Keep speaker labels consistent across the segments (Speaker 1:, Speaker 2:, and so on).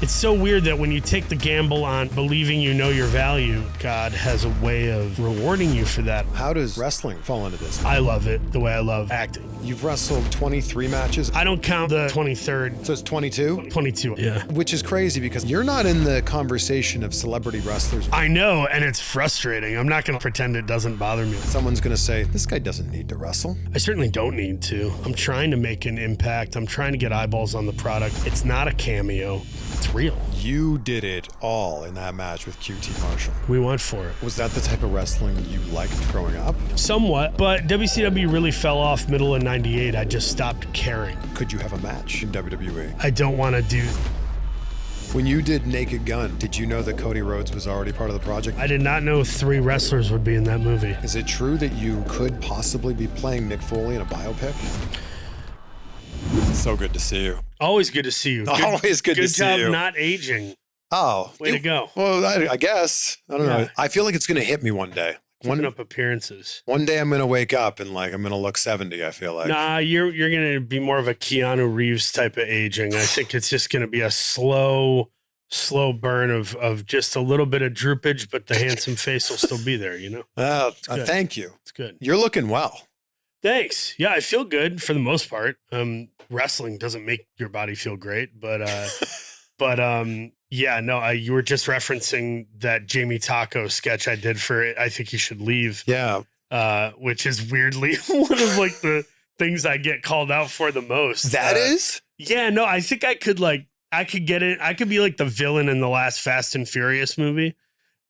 Speaker 1: It's so weird that when you take the gamble on believing you know your value, God has a way of rewarding you for that.
Speaker 2: How does wrestling fall into this?
Speaker 1: I love it the way I love acting.
Speaker 2: You've wrestled 23 matches.
Speaker 1: I don't count the 23rd.
Speaker 2: So it's 22?
Speaker 1: 22, yeah.
Speaker 2: Which is crazy because you're not in the conversation of celebrity wrestlers.
Speaker 1: I know, and it's frustrating. I'm not going to pretend it doesn't bother me.
Speaker 2: Someone's going to say, this guy doesn't need to wrestle.
Speaker 1: I certainly don't need to. I'm trying to make an impact. I'm trying to get eyeballs on the product. It's not a cameo. It's real.
Speaker 2: You did it all in that match with QT Marshall.
Speaker 1: We went for it.
Speaker 2: Was that the type of wrestling you liked growing up?
Speaker 1: Somewhat, but WCW really fell off middle of 98. I just stopped caring.
Speaker 2: Could you have a match in WWE?
Speaker 1: I don't want to do...
Speaker 2: When you did Naked Gun, did you know that Cody Rhodes was already part of the project?
Speaker 1: I did not know 3 wrestlers would be in that movie.
Speaker 2: Is it true that you could possibly be playing Mick Foley in a biopic? So good to see you.
Speaker 1: Always good to see you.
Speaker 2: Always good to see you.
Speaker 1: Good job not aging.
Speaker 2: Oh.
Speaker 1: Way to go.
Speaker 2: Well, I guess. I don't know. I feel like it's going to hit me one day.
Speaker 1: Keeping up appearances.
Speaker 2: One day I'm going to wake up and I'm going to look 70, I feel like.
Speaker 1: Nah, you're going to be more of a Keanu Reeves type of aging. I think it's just going to be a slow burn of just a little bit of droopage, but the handsome face will still be there, you know?
Speaker 2: Thank you.
Speaker 1: It's good.
Speaker 2: You're looking well.
Speaker 1: Thanks. Yeah, I feel good for the most part. Wrestling doesn't make your body feel great, but yeah, no, you were just referencing that Jamie Taco sketch I did for I Think You Should Leave.
Speaker 2: Yeah.
Speaker 1: Which is weirdly one of like the things I get called out for the most.
Speaker 2: That is?
Speaker 1: Yeah, no, I think I could get it. I could be like the villain in the last Fast and Furious movie,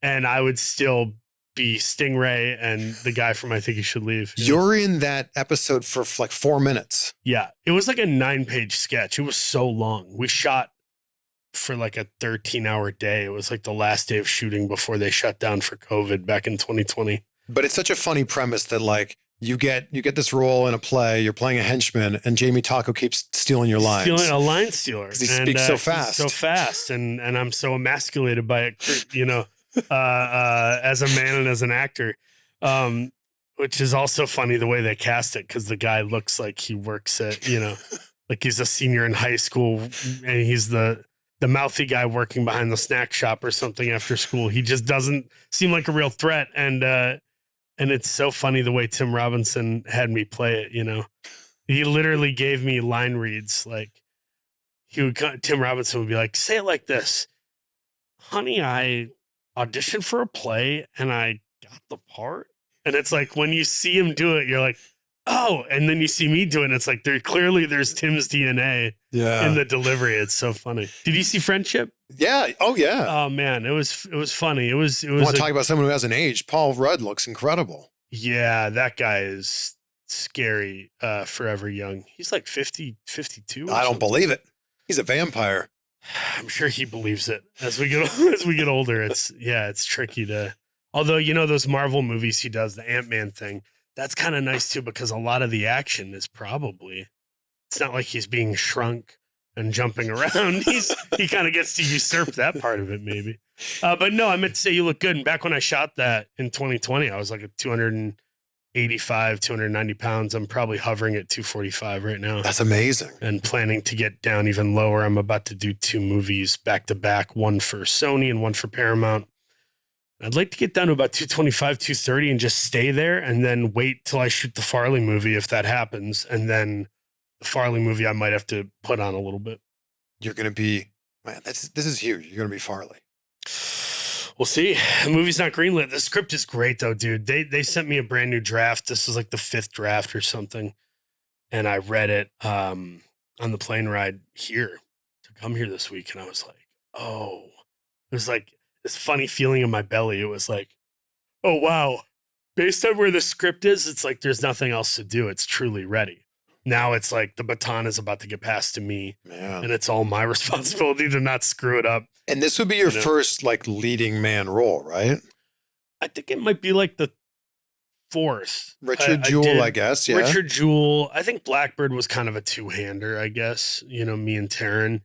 Speaker 1: and I would still be Stingray and the guy from I Think You Should Leave.
Speaker 2: You're in that episode for like 4 minutes.
Speaker 1: Yeah. It was like a 9-page sketch. It was so long. We shot for like a 13-hour day. It was like the last day of shooting before they shut down for COVID back in 2020.
Speaker 2: But it's such a funny premise that like you get this role in a play, you're playing a henchman, and Jamie Taco keeps stealing your lines.
Speaker 1: Stealing a line stealer.
Speaker 2: Because he speaks so fast.
Speaker 1: So fast. And I'm so emasculated by it, you know. As a man and as an actor, which is also funny the way they cast it because the guy looks like he works at, you know, like he's a senior in high school and he's the mouthy guy working behind the snack shop or something after school. He just doesn't seem like a real threat. And it's so funny the way Tim Robinson had me play it, you know. He literally gave me line reads. Like Tim Robinson would be like, say it like this. Honey, I auditioned for a play and I got the part. And it's like when you see him do it, you're like, oh, and then you see me do it, and it's like there's Tim's DNA in the delivery. It's so funny. Did you see Friendship?
Speaker 2: Yeah. Oh yeah.
Speaker 1: Oh man, it was funny. It was
Speaker 2: I want to talk about someone who hasn't aged. Paul Rudd looks incredible.
Speaker 1: Yeah, that guy is scary, forever young. He's like 50, 52.
Speaker 2: I don't believe it. He's a vampire.
Speaker 1: I'm sure he believes it as we get older. It's tricky to, although, you know, those Marvel movies he does, the Ant-Man thing, that's kind of nice too, because a lot of the action is it's not like he's being shrunk and jumping around. He kind of gets to usurp that part of it maybe. But no, I meant to say you look good. And back when I shot that in 2020, I was like a 285, 290 pounds. I'm probably hovering at 245 right now.
Speaker 2: That's amazing.
Speaker 1: And planning to get down even lower. I'm about to do 2 movies back to back, one for Sony and one for Paramount. I'd like to get down to about 225, 230 and just stay there and then wait till I shoot the Farley movie if that happens. And then the Farley movie I might have to put on a little bit.
Speaker 2: You're going to be, man, this is huge. You're going to be Farley.
Speaker 1: We'll see. The movie's not greenlit. The script is great though, dude. They sent me a brand new draft. This is like the 5th draft or something. And I read it on the plane ride here to come here this week. And I was like, oh, it was like this funny feeling in my belly. It was like, oh, wow. Based on where the script is, it's like there's nothing else to do. It's truly ready. Now it's like the baton is about to get passed to me. Man. And it's all my responsibility to not screw it up.
Speaker 2: And this would be your first like leading man role, right?
Speaker 1: I think it might be like the 4th.
Speaker 2: Richard Jewell, I guess. Yeah.
Speaker 1: Richard Jewell. I think Blackbird was kind of a 2-hander, I guess. You know, me and Taryn.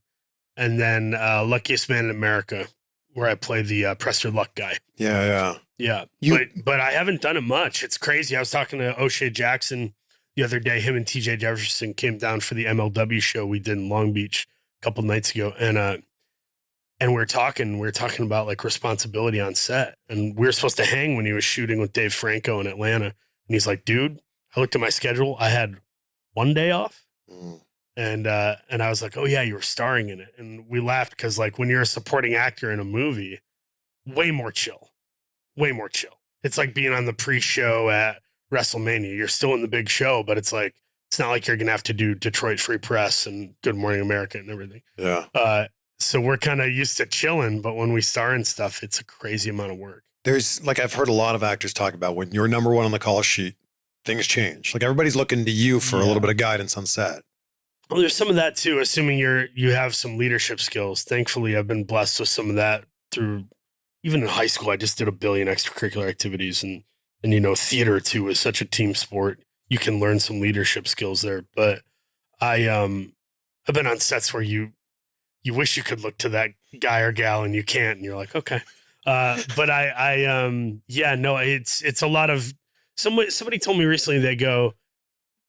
Speaker 1: And then Luckiest Man in America, where I play the Prester Luck guy. Yeah. But I haven't done it much. It's crazy. I was talking to O'Shea Jackson the other day. Him and TJ Jefferson came down for the MLW show we did in Long Beach a couple nights ago. And And we were talking about like responsibility on set. And we were supposed to hang when he was shooting with Dave Franco in Atlanta. And he's like, dude, I looked at my schedule. I had one day off. And I was like, oh yeah, you were starring in it. And we laughed because like when you're a supporting actor in a movie, way more chill. It's like being on the pre-show at WrestleMania. You're still in the big show, but it's like, it's not like you're going to have to do Detroit Free Press and Good Morning America and everything.
Speaker 2: Yeah.
Speaker 1: So we're kind of used to chilling, but when we star in stuff, it's a crazy amount of work.
Speaker 2: There's like, I've heard a lot of actors talk about when you're number one on the call sheet, things change. Like everybody's looking to you for a little bit of guidance on set.
Speaker 1: Well, there's some of that too, assuming you have some leadership skills. Thankfully, I've been blessed with some of that through, even in high school, I just did a billion extracurricular activities and theater too is such a team sport. You can learn some leadership skills there. But I've been on sets where you wish you could look to that guy or gal and you can't, and you're like, okay. But it's a lot of, somebody told me recently,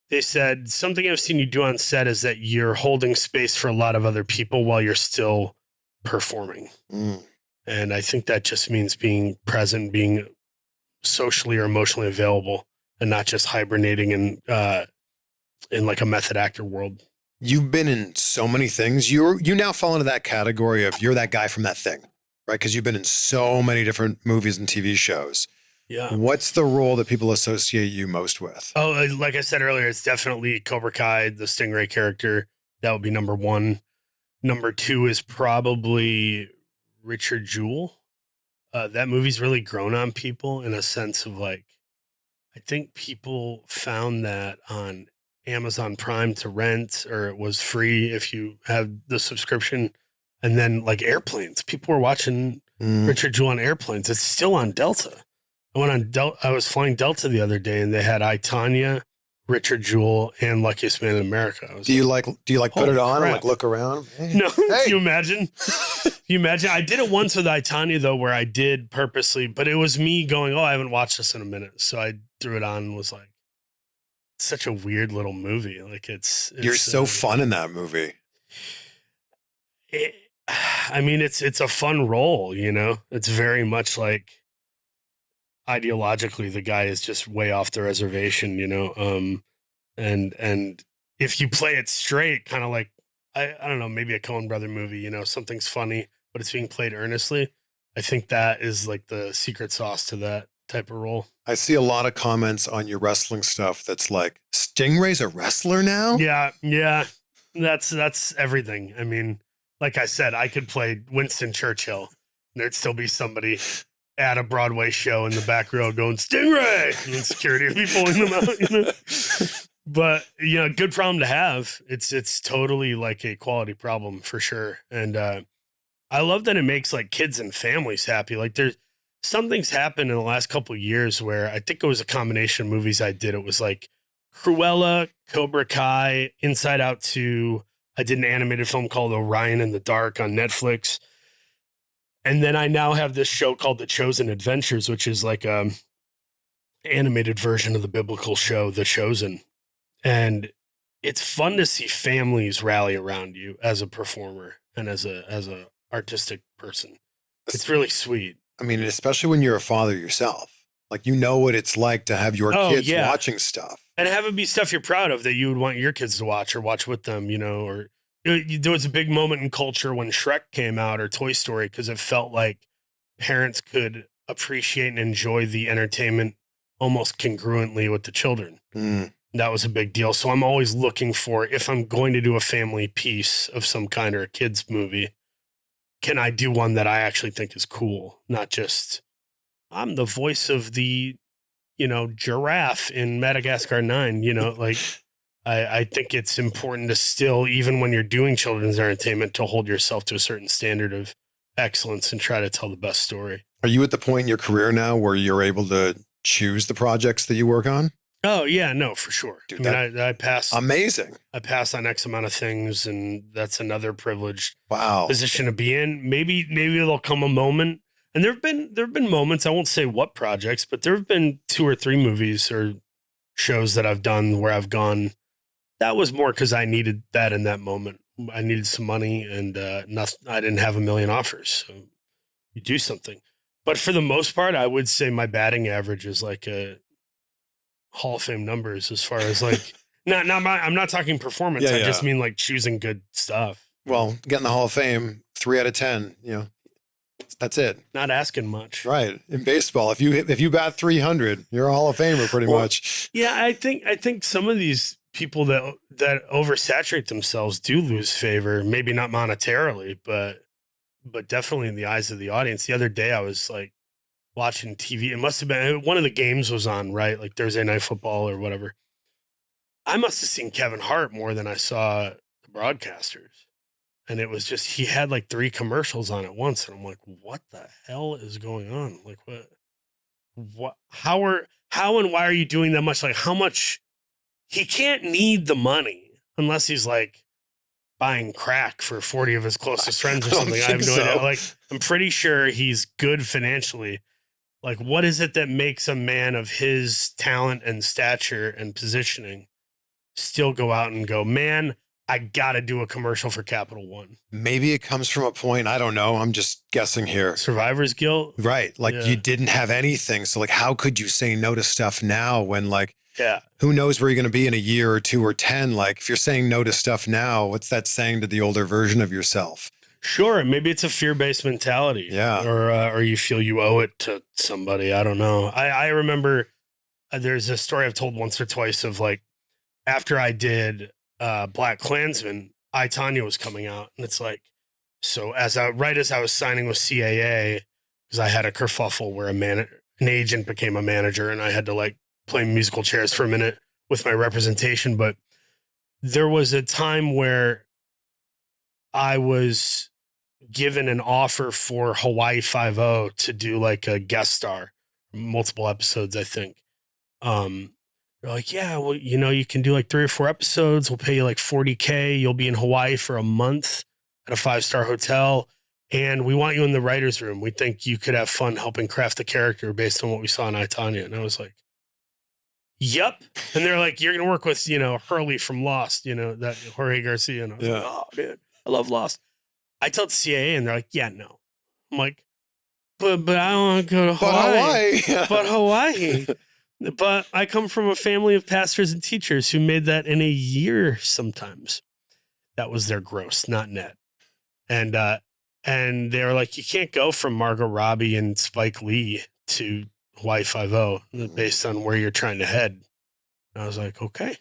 Speaker 1: they said, something I've seen you do on set is that you're holding space for a lot of other people while you're still performing. And I think that just means being present, being socially or emotionally available, and not just hibernating in like a method actor world.
Speaker 2: You've been in so many things. You now fall into that category of you're that guy from that thing, right? Because you've been in so many different movies and TV shows.
Speaker 1: Yeah.
Speaker 2: What's the role that people associate you most with?
Speaker 1: Oh, like I said earlier, it's definitely Cobra Kai, the Stingray character. That would be number one. Number two is probably Richard Jewell. That movie's really grown on people in a sense of like, I think people found that on Amazon Prime to rent, or it was free if you have the subscription. And then like airplanes, people were watching Richard Jewell on airplanes. It's still on Delta. I was flying Delta the other day and they had Tonya, Richard Jewell, and Luckiest Man in America.
Speaker 2: Do you like put it on and like look around?
Speaker 1: Hey. No, hey. Can you imagine? I did it once with Tonya though, where I did purposely, but it was me going, oh, I haven't watched this in a minute. So I threw it on and was like, it's such a weird little movie. Like
Speaker 2: you're so fun in that movie.
Speaker 1: It's a fun role, it's very much like, ideologically, the guy is just way off the reservation, and if you play it straight, kind of like, I don't know, maybe a Coen brother movie, something's funny, but it's being played earnestly. I think that is like the secret sauce to that type of role.
Speaker 2: I see a lot of comments on your wrestling stuff that's like, Stingray's a wrestler now?
Speaker 1: Yeah. That's everything. I mean, like I said, I could play Winston Churchill, and there'd still be somebody at a Broadway show in the back row going, Stingray! And security would be pulling them out, But, good problem to have. It's totally like a quality problem for sure. And I love that it makes like kids and families happy. Like there's something's happened in the last couple of years where I think it was a combination of movies I did. It was like Cruella, Cobra Kai, Inside Out 2. I did an animated film called Orion in the Dark on Netflix. And then I now have this show called The Chosen Adventures, which is like a animated version of the biblical show, The Chosen. And it's fun to see families rally around you as a performer and as a artistic person. It's really sweet.
Speaker 2: I mean, especially when you're a father yourself, like, what it's like to have your kids watching stuff.
Speaker 1: And have it be stuff you're proud of that you would want your kids to watch or watch with them, or there was a big moment in culture when Shrek came out or Toy Story, because it felt like parents could appreciate and enjoy the entertainment almost congruently with the children. That was a big deal. So I'm always looking for, if I'm going to do a family piece of some kind or a kid's movie, can I do one that I actually think is cool? Not just, I'm the voice of the, giraffe in Madagascar 9, like I think it's important to still, even when you're doing children's entertainment, to hold yourself to a certain standard of excellence and try to tell the best story.
Speaker 2: Are you at the point in your career now where you're able to choose the projects that you work on?
Speaker 1: Oh yeah, no, for sure.
Speaker 2: Dude,
Speaker 1: I pass.
Speaker 2: Amazing.
Speaker 1: I pass on X amount of things, and that's another privileged
Speaker 2: position
Speaker 1: to be in. Maybe there'll come a moment, and there've been moments. I won't say what projects, but there have been 2 or 3 movies or shows that I've done where I've gone, that was more because I needed that in that moment. I needed some money and I didn't have a million offers. So you do something. But for the most part, I would say my batting average is like a Hall of Fame numbers as far as like, I'm not talking performance.
Speaker 2: Yeah,
Speaker 1: I
Speaker 2: yeah.
Speaker 1: just mean like choosing good stuff.
Speaker 2: Well, getting the Hall of Fame, 3 out of 10, you know, that's it.
Speaker 1: Not asking much.
Speaker 2: Right. In baseball, if you bat 300, you're a Hall of Famer pretty much.
Speaker 1: Yeah, I think some of these people that oversaturate themselves do lose favor, maybe not monetarily, but definitely in the eyes of the audience. The other day I was like watching TV. It must have been one of the games was on, right? Like Thursday Night Football or whatever. I must have seen Kevin Hart more than I saw the broadcasters. And it was just, he had like 3 commercials on at once. And I'm like, what the hell is going on? Like, how and why are you doing that much? Like, how much? He can't need the money unless he's like buying crack for 40 of his closest friends or something. I have no idea. Like, I'm pretty sure he's good financially. Like, what is it that makes a man of his talent and stature and positioning still go out and go, man, I got to do a commercial for Capital One?
Speaker 2: Maybe it comes from a point, I don't know, I'm just guessing here.
Speaker 1: Survivor's guilt?
Speaker 2: Right. Like you didn't have anything. So like, how could you say no to stuff now when like, who knows where you're going to be in a year or 2 or 10? Like if you're saying no to stuff now, what's that saying to the older version of yourself?
Speaker 1: Sure. Maybe it's a fear-based mentality.
Speaker 2: Yeah.
Speaker 1: Or you feel you owe it to somebody. I don't know. I remember there's a story I've told once or twice of like, after I did Black Klansman, Tonya was coming out. And it's like, so right as I was signing with CAA, because I had a kerfuffle where an agent became a manager and I had to like play musical chairs for a minute with my representation. But there was a time where I was given an offer for Hawaii Five-0 to do like a guest star, multiple episodes, I think. They're like, yeah, well, you know, you can do like 3 or 4 episodes. We'll pay you like $40K. You'll be in Hawaii for a month at a 5-star hotel. And we want you in the writer's room. We think you could have fun helping craft the character based on what we saw in Tonya. And I was like, yep. And they're like, you're going to work with, you know, Hurley from Lost, you know, that Jorge Garcia. And I was like, oh, dude, I love Lost. I tell the CAA and they're like, yeah, no. I'm like, but I don't want to go to Hawaii. But Hawaii. But I come from a family of pastors and teachers who made that in a year sometimes. That was their gross, not net. And they were like, you can't go from Margot Robbie and Spike Lee to Hawaii Five-0 based on where you're trying to head. And I was like, okay.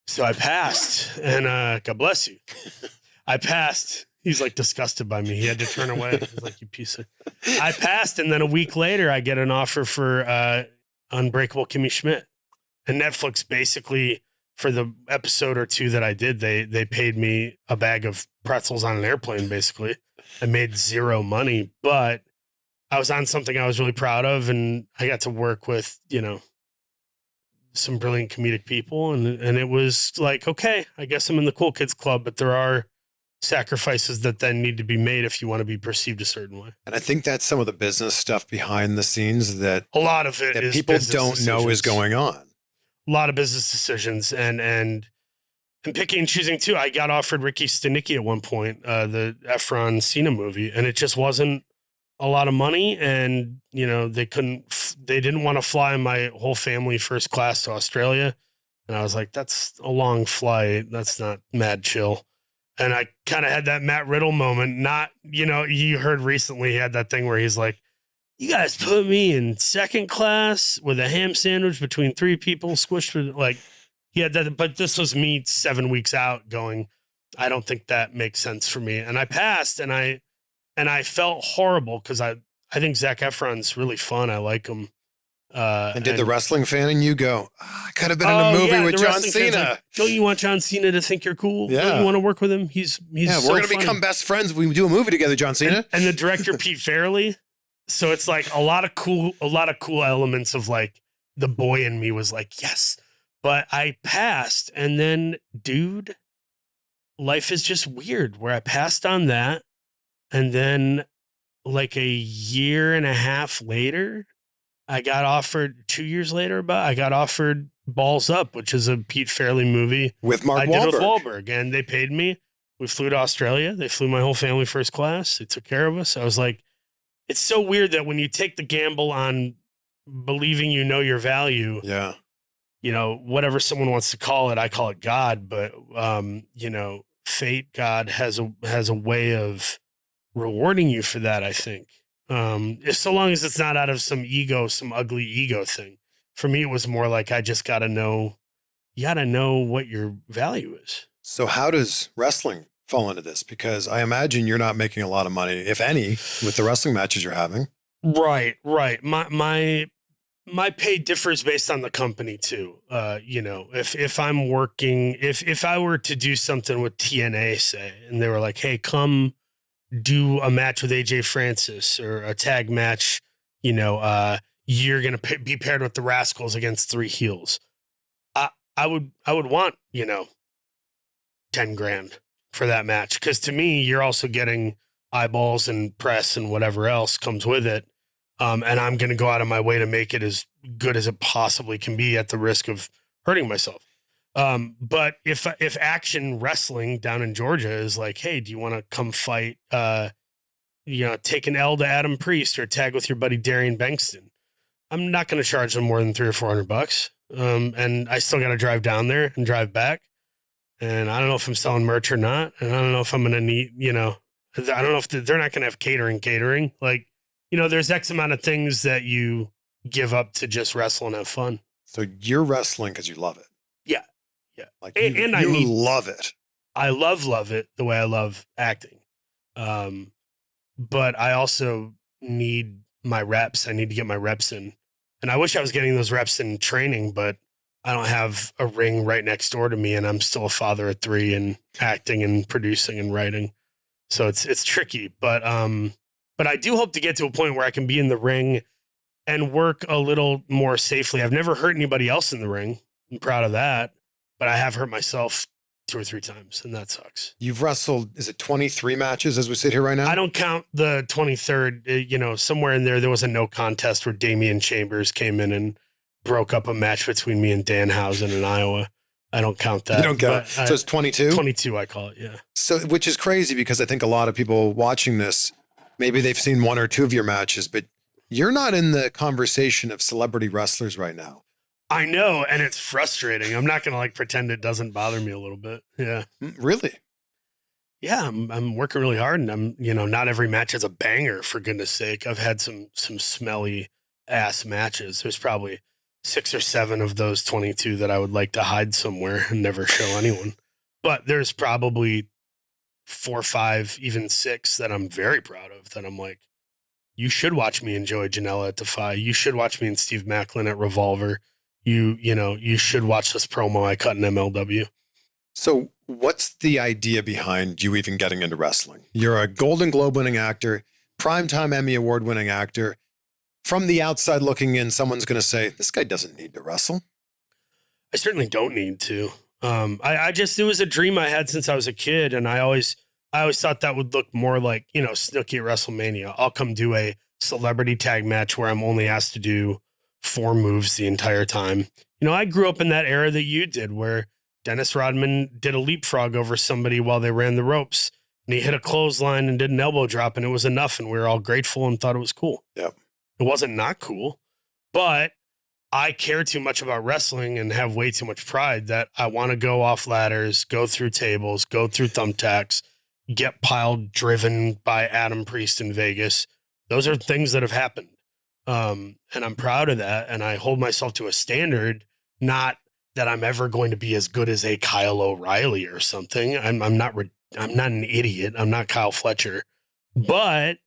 Speaker 1: So I passed, and God bless you. I passed. He's like disgusted by me. He had to turn away. He's like, you piece of... I passed, and then a week later, I get an offer for Unbreakable Kimmy Schmidt. And Netflix basically, for the episode or 2 that I did, they paid me a bag of pretzels on an airplane, basically. I made 0 money, but I was on something I was really proud of, and I got to work with, you know, some brilliant comedic people, and it was like, okay, I guess I'm in the cool kids club, but there are sacrifices that then need to be made if you want to be perceived a certain way.
Speaker 2: And I think that's some of the business stuff behind the scenes that
Speaker 1: a lot of it
Speaker 2: that
Speaker 1: is
Speaker 2: people don't know is going on.
Speaker 1: A lot of business decisions and picking and choosing too. I got offered Ricky Stenicki at one point, the Efron Cena movie, and it just wasn't a lot of money. And, you know, they didn't want to fly my whole family first class to Australia. And I was like, that's a long flight. That's not mad chill. And I kind of had that Matt Riddle moment. Not, you know, you heard recently he had that thing where he's like, you guys put me in second class with a ham sandwich between 3 people squished with, like, he had that. But this was me 7 weeks out going, I don't think that makes sense for me. And I passed, and I felt horrible because I think Zac Efron's really fun. I like him.
Speaker 2: And did the wrestling fan in you go, I could have been in a movie with John Cena?
Speaker 1: Like, don't you want John Cena to think you're cool?
Speaker 2: Yeah.
Speaker 1: Don't you want to work with him? He's
Speaker 2: we're
Speaker 1: so
Speaker 2: going to
Speaker 1: funny.
Speaker 2: become best friends if we do a movie together, John Cena.
Speaker 1: And the director, Pete Farrelly. So it's like a lot of cool elements of like the boy in me was like, yes, but I passed. And then, dude, life is just weird where I passed on that. And then like a year and a half later, I got offered 2 years later, but I got offered Balls Up, which is a Pete Farley movie
Speaker 2: with Mark
Speaker 1: I
Speaker 2: Wahlberg.
Speaker 1: did with Wahlberg, and they paid me. We flew to Australia. They flew my whole family first class. They took care of us. I was like, it's so weird that when you take the gamble on believing you know your value,
Speaker 2: yeah,
Speaker 1: you know, whatever someone wants to call it, I call it God, but you know, fate, God has a way of rewarding you for that, I think. If so long as it's not out of some ugly ego thing. For me, it was more like I just gotta know, you gotta know what your value is.
Speaker 2: So how does wrestling fall into this? Because I imagine you're not making a lot of money, if any, with the wrestling matches you're having.
Speaker 1: Right. My pay differs based on the company too. You know, if I'm working, if I were to do something with TNA, say, and they were like, hey, come do a match with AJ Francis or a tag match, you know, you're going to be paired with the Rascals against 3 heels. I would want, you know, 10 grand for that match. Cause to me, you're also getting eyeballs and press and whatever else comes with it. And I'm going to go out of my way to make it as good as it possibly can be at the risk of hurting myself. But if Action Wrestling down in Georgia is like, hey, do you want to come fight, you know, take an L to Adam Priest or tag with your buddy Darian Bankston, I'm not going to charge them more than $300 or $400. And I still got to drive down there and drive back. And I don't know if I'm selling merch or not. And I don't know if I'm going to need, you know, I don't know if they're not going to have catering. Like, you know, there's X amount of things that you give up to just wrestle and have fun.
Speaker 2: So you're wrestling because you love it.
Speaker 1: Yeah.
Speaker 2: Like you love it.
Speaker 1: I love it the way I love acting. But I also need my reps. I need to get my reps in. And I wish I was getting those reps in training, but I don't have a ring right next door to me, and I'm still a father of 3 and acting and producing and writing. So it's tricky, but I do hope to get to a point where I can be in the ring and work a little more safely. I've never hurt anybody else in the ring. I'm proud of that, but I have hurt myself 2 or 3 times, and that sucks.
Speaker 2: You've wrestled, is it 23 matches as we sit here right now?
Speaker 1: I don't count the 23rd. You know, somewhere in there was a no contest where Damian Chambers came in and broke up a match between me and Danhausen in Iowa. I don't count that.
Speaker 2: You don't count. So it's 22?
Speaker 1: 22, I call it, yeah.
Speaker 2: So, which is crazy because I think a lot of people watching this, maybe they've seen 1 or 2 of your matches, but you're not in the conversation of celebrity wrestlers right now.
Speaker 1: I know, and it's frustrating. I'm not going to like pretend it doesn't bother me a little bit. Yeah.
Speaker 2: Really?
Speaker 1: Yeah, I'm working really hard, and I'm, you know, not every match is a banger, for goodness sake. I've had some smelly ass matches. There's probably 6 or 7 of those 22 that I would like to hide somewhere and never show anyone. But there's probably 4, 5, even 6 that I'm very proud of, that I'm like, you should watch me enjoy Janela at Defy. You should watch me and Steve Macklin at Revolver. You know, you should watch this promo I cut in MLW.
Speaker 2: So what's the idea behind you even getting into wrestling? You're a Golden Globe winning actor, primetime Emmy Award winning actor. From the outside looking in, someone's going to say, this guy doesn't need to wrestle.
Speaker 1: I certainly don't need to. It was a dream I had since I was a kid. And I always thought that would look more like, you know, Snooki at WrestleMania. I'll come do a celebrity tag match where I'm only asked to do 4 moves the entire time. You know, I grew up in that era that you did, where Dennis Rodman did a leapfrog over somebody while they ran the ropes, and he hit a clothesline and did an elbow drop, and it was enough, and we were all grateful and thought it was cool.
Speaker 2: Yep.
Speaker 1: It wasn't not cool, but I care too much about wrestling and have way too much pride that I want to go off ladders, go through tables, go through thumbtacks, get piled driven by Adam Priest in Vegas. Those are things that have happened. And I'm proud of that. And I hold myself to a standard, not that I'm ever going to be as good as a Kyle O'Reilly or something. I'm not an idiot. I'm not Kyle Fletcher, but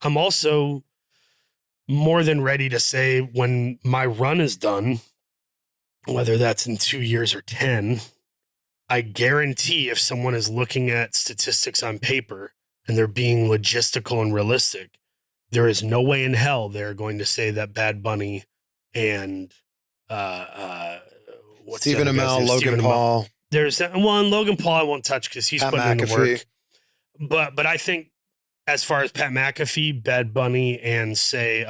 Speaker 1: I'm also more than ready to say when my run is done, whether that's in 2 years or 10, I guarantee if someone is looking at statistics on paper and they're being logistical and realistic, there is no way in hell they're going to say that Bad Bunny and
Speaker 2: Stephen Amell, Logan Paul.
Speaker 1: There's one Logan Paul I won't touch because he's putting in the work. But I think as far as Pat McAfee, Bad Bunny, and say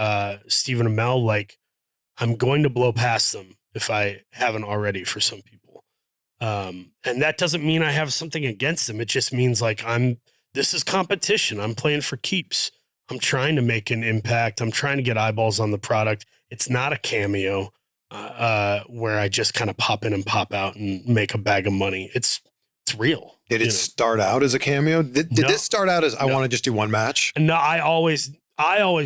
Speaker 1: Stephen Amell, like, I'm going to blow past them if I haven't already for some people. And that doesn't mean I have something against them. It just means like this is competition. I'm playing for keeps. I'm trying to make an impact. I'm trying to get eyeballs on the product. It's not a cameo where I just kind of pop in and pop out and make a bag of money. It's real.
Speaker 2: Did it start out as a cameo? Did this start out as I want to just do one match?
Speaker 1: No, I always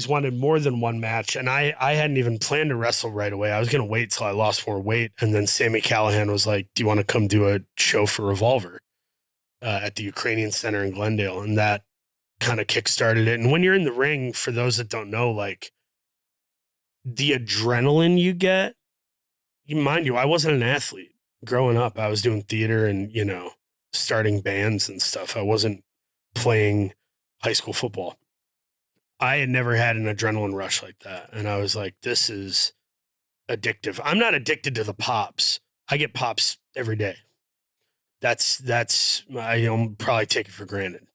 Speaker 1: wanted more than one match, and I hadn't even planned to wrestle right away. I was going to wait till I lost more weight, and then Sami Callihan was like, "Do you want to come do a show for Revolver at the Ukrainian Center in Glendale?" And that kind of kickstarted it. And when you're in the ring, for those that don't know, like the adrenaline you get, mind you, I wasn't an athlete growing up. I was doing theater and, starting bands and stuff. I wasn't playing high school football. I had never had an adrenaline rush like that. And I was like, this is addictive. I'm not addicted to the pops. I get pops every day. That's I probably take it for granted.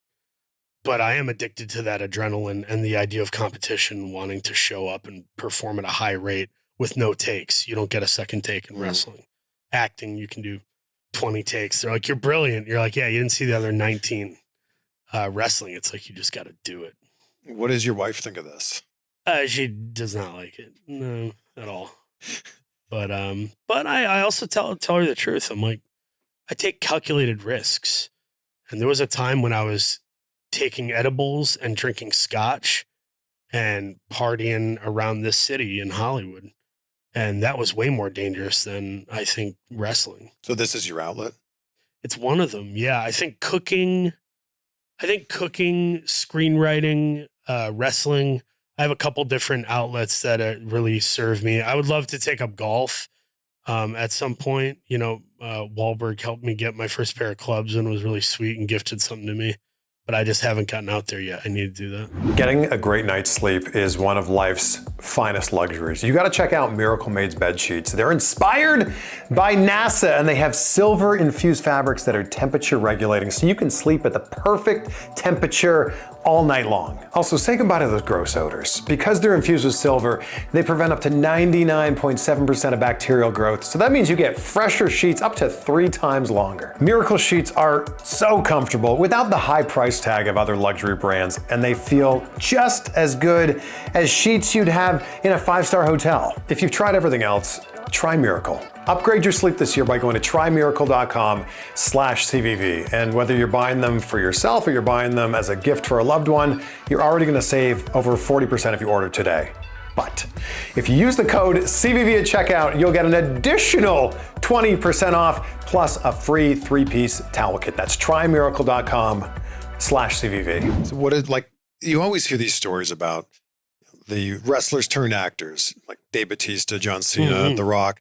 Speaker 1: But I am addicted to that adrenaline and the idea of competition, wanting to show up and perform at a high rate with no takes. You don't get a second take in wrestling. Acting, you can do 20 takes. They're like, you're brilliant. You're like, yeah, you didn't see the other 19. Wrestling, it's like, you just got to do it.
Speaker 2: What does your wife think of this?
Speaker 1: She does not like it. No, at all. But I also tell her the truth. I'm like, I take calculated risks. And there was a time when I was taking edibles and drinking scotch and partying around this city in Hollywood. And that was way more dangerous than I think wrestling.
Speaker 2: So this is your outlet?
Speaker 1: It's one of them. Yeah. I think cooking, screenwriting, wrestling. I have a couple different outlets that really serve me. I would love to take up golf at some point. Wahlberg helped me get my first pair of clubs and was really sweet and gifted something to me. But I just haven't gotten out there yet. I need to do that.
Speaker 3: Getting a great night's sleep is one of life's finest luxuries. You got to check out Miracle Made's bed sheets. They're inspired by NASA, and they have silver-infused fabrics that are temperature regulating, so you can sleep at the perfect temperature all night long. Also, say goodbye to those gross odors. Because they're infused with silver, they prevent up to 99.7% of bacterial growth, so that means you get fresher sheets up to 3 times longer. Miracle sheets are so comfortable without the high price tag of other luxury brands, and they feel just as good as sheets you'd have in a 5-star hotel. If you've tried everything else, try Miracle. Upgrade your sleep this year by going to trymiracle.com/CVV. And whether you're buying them for yourself or you're buying them as a gift for a loved one, you're already going to save over 40% if you order today. But if you use the code CVV at checkout, you'll get an additional 20% off plus a free 3-piece towel kit. That's trymiracle.com/CVV.
Speaker 2: So you always hear these stories about the wrestlers turned actors, like Dave Bautista, John Cena, The Rock.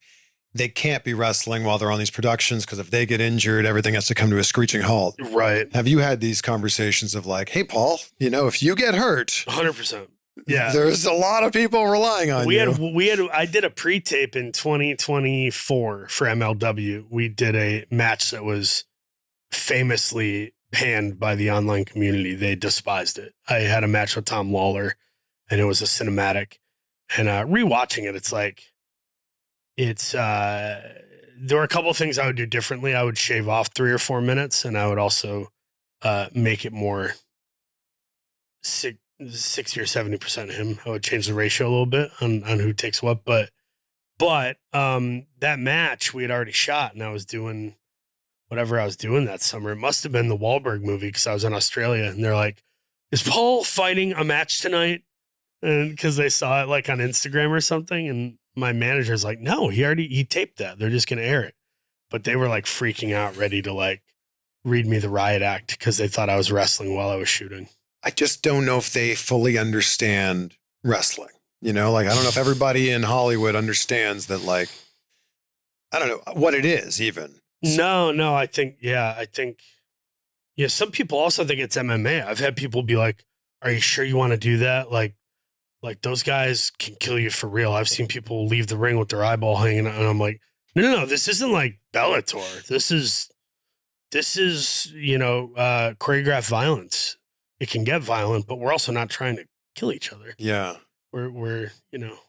Speaker 2: They can't be wrestling while they're on these productions because if they get injured, everything has to come to a screeching halt.
Speaker 1: Right.
Speaker 2: Have you had these conversations of like, hey, Paul, if you get hurt,
Speaker 1: 100%. Yeah.
Speaker 2: There's a lot of people relying on you.
Speaker 1: I did a pre-tape in 2024 for MLW. We did a match that was famously panned by the online community. They despised it. I had a match with Tom Lawler, and it was a cinematic. And rewatching it, it's like, there were a couple of things I would do differently. I would shave off 3 or 4 minutes, and I would also make it more 60 or 70% him. I would change the ratio a little bit on who takes what. But that match we had already shot, and I was doing whatever I was doing that summer. It must have been the Wahlberg movie because I was in Australia, and they're like, is Paul fighting a match tonight? And because they saw it like on Instagram or something, and my manager's like, no, he taped that. They're just going to air it. But they were like freaking out, ready to like read me the riot act because they thought I was wrestling while I was shooting.
Speaker 2: I just don't know if they fully understand wrestling. I don't know if everybody in Hollywood understands that, like, I don't know what it is even.
Speaker 1: No, I think, some people also think it's MMA. I've had people be like, are you sure you want to do that? Like those guys can kill you for real. I've seen people leave the ring with their eyeball hanging out, and I'm like, no, this isn't like Bellator. This is choreographed violence. It can get violent, but we're also not trying to kill each other.
Speaker 2: Yeah.
Speaker 1: We're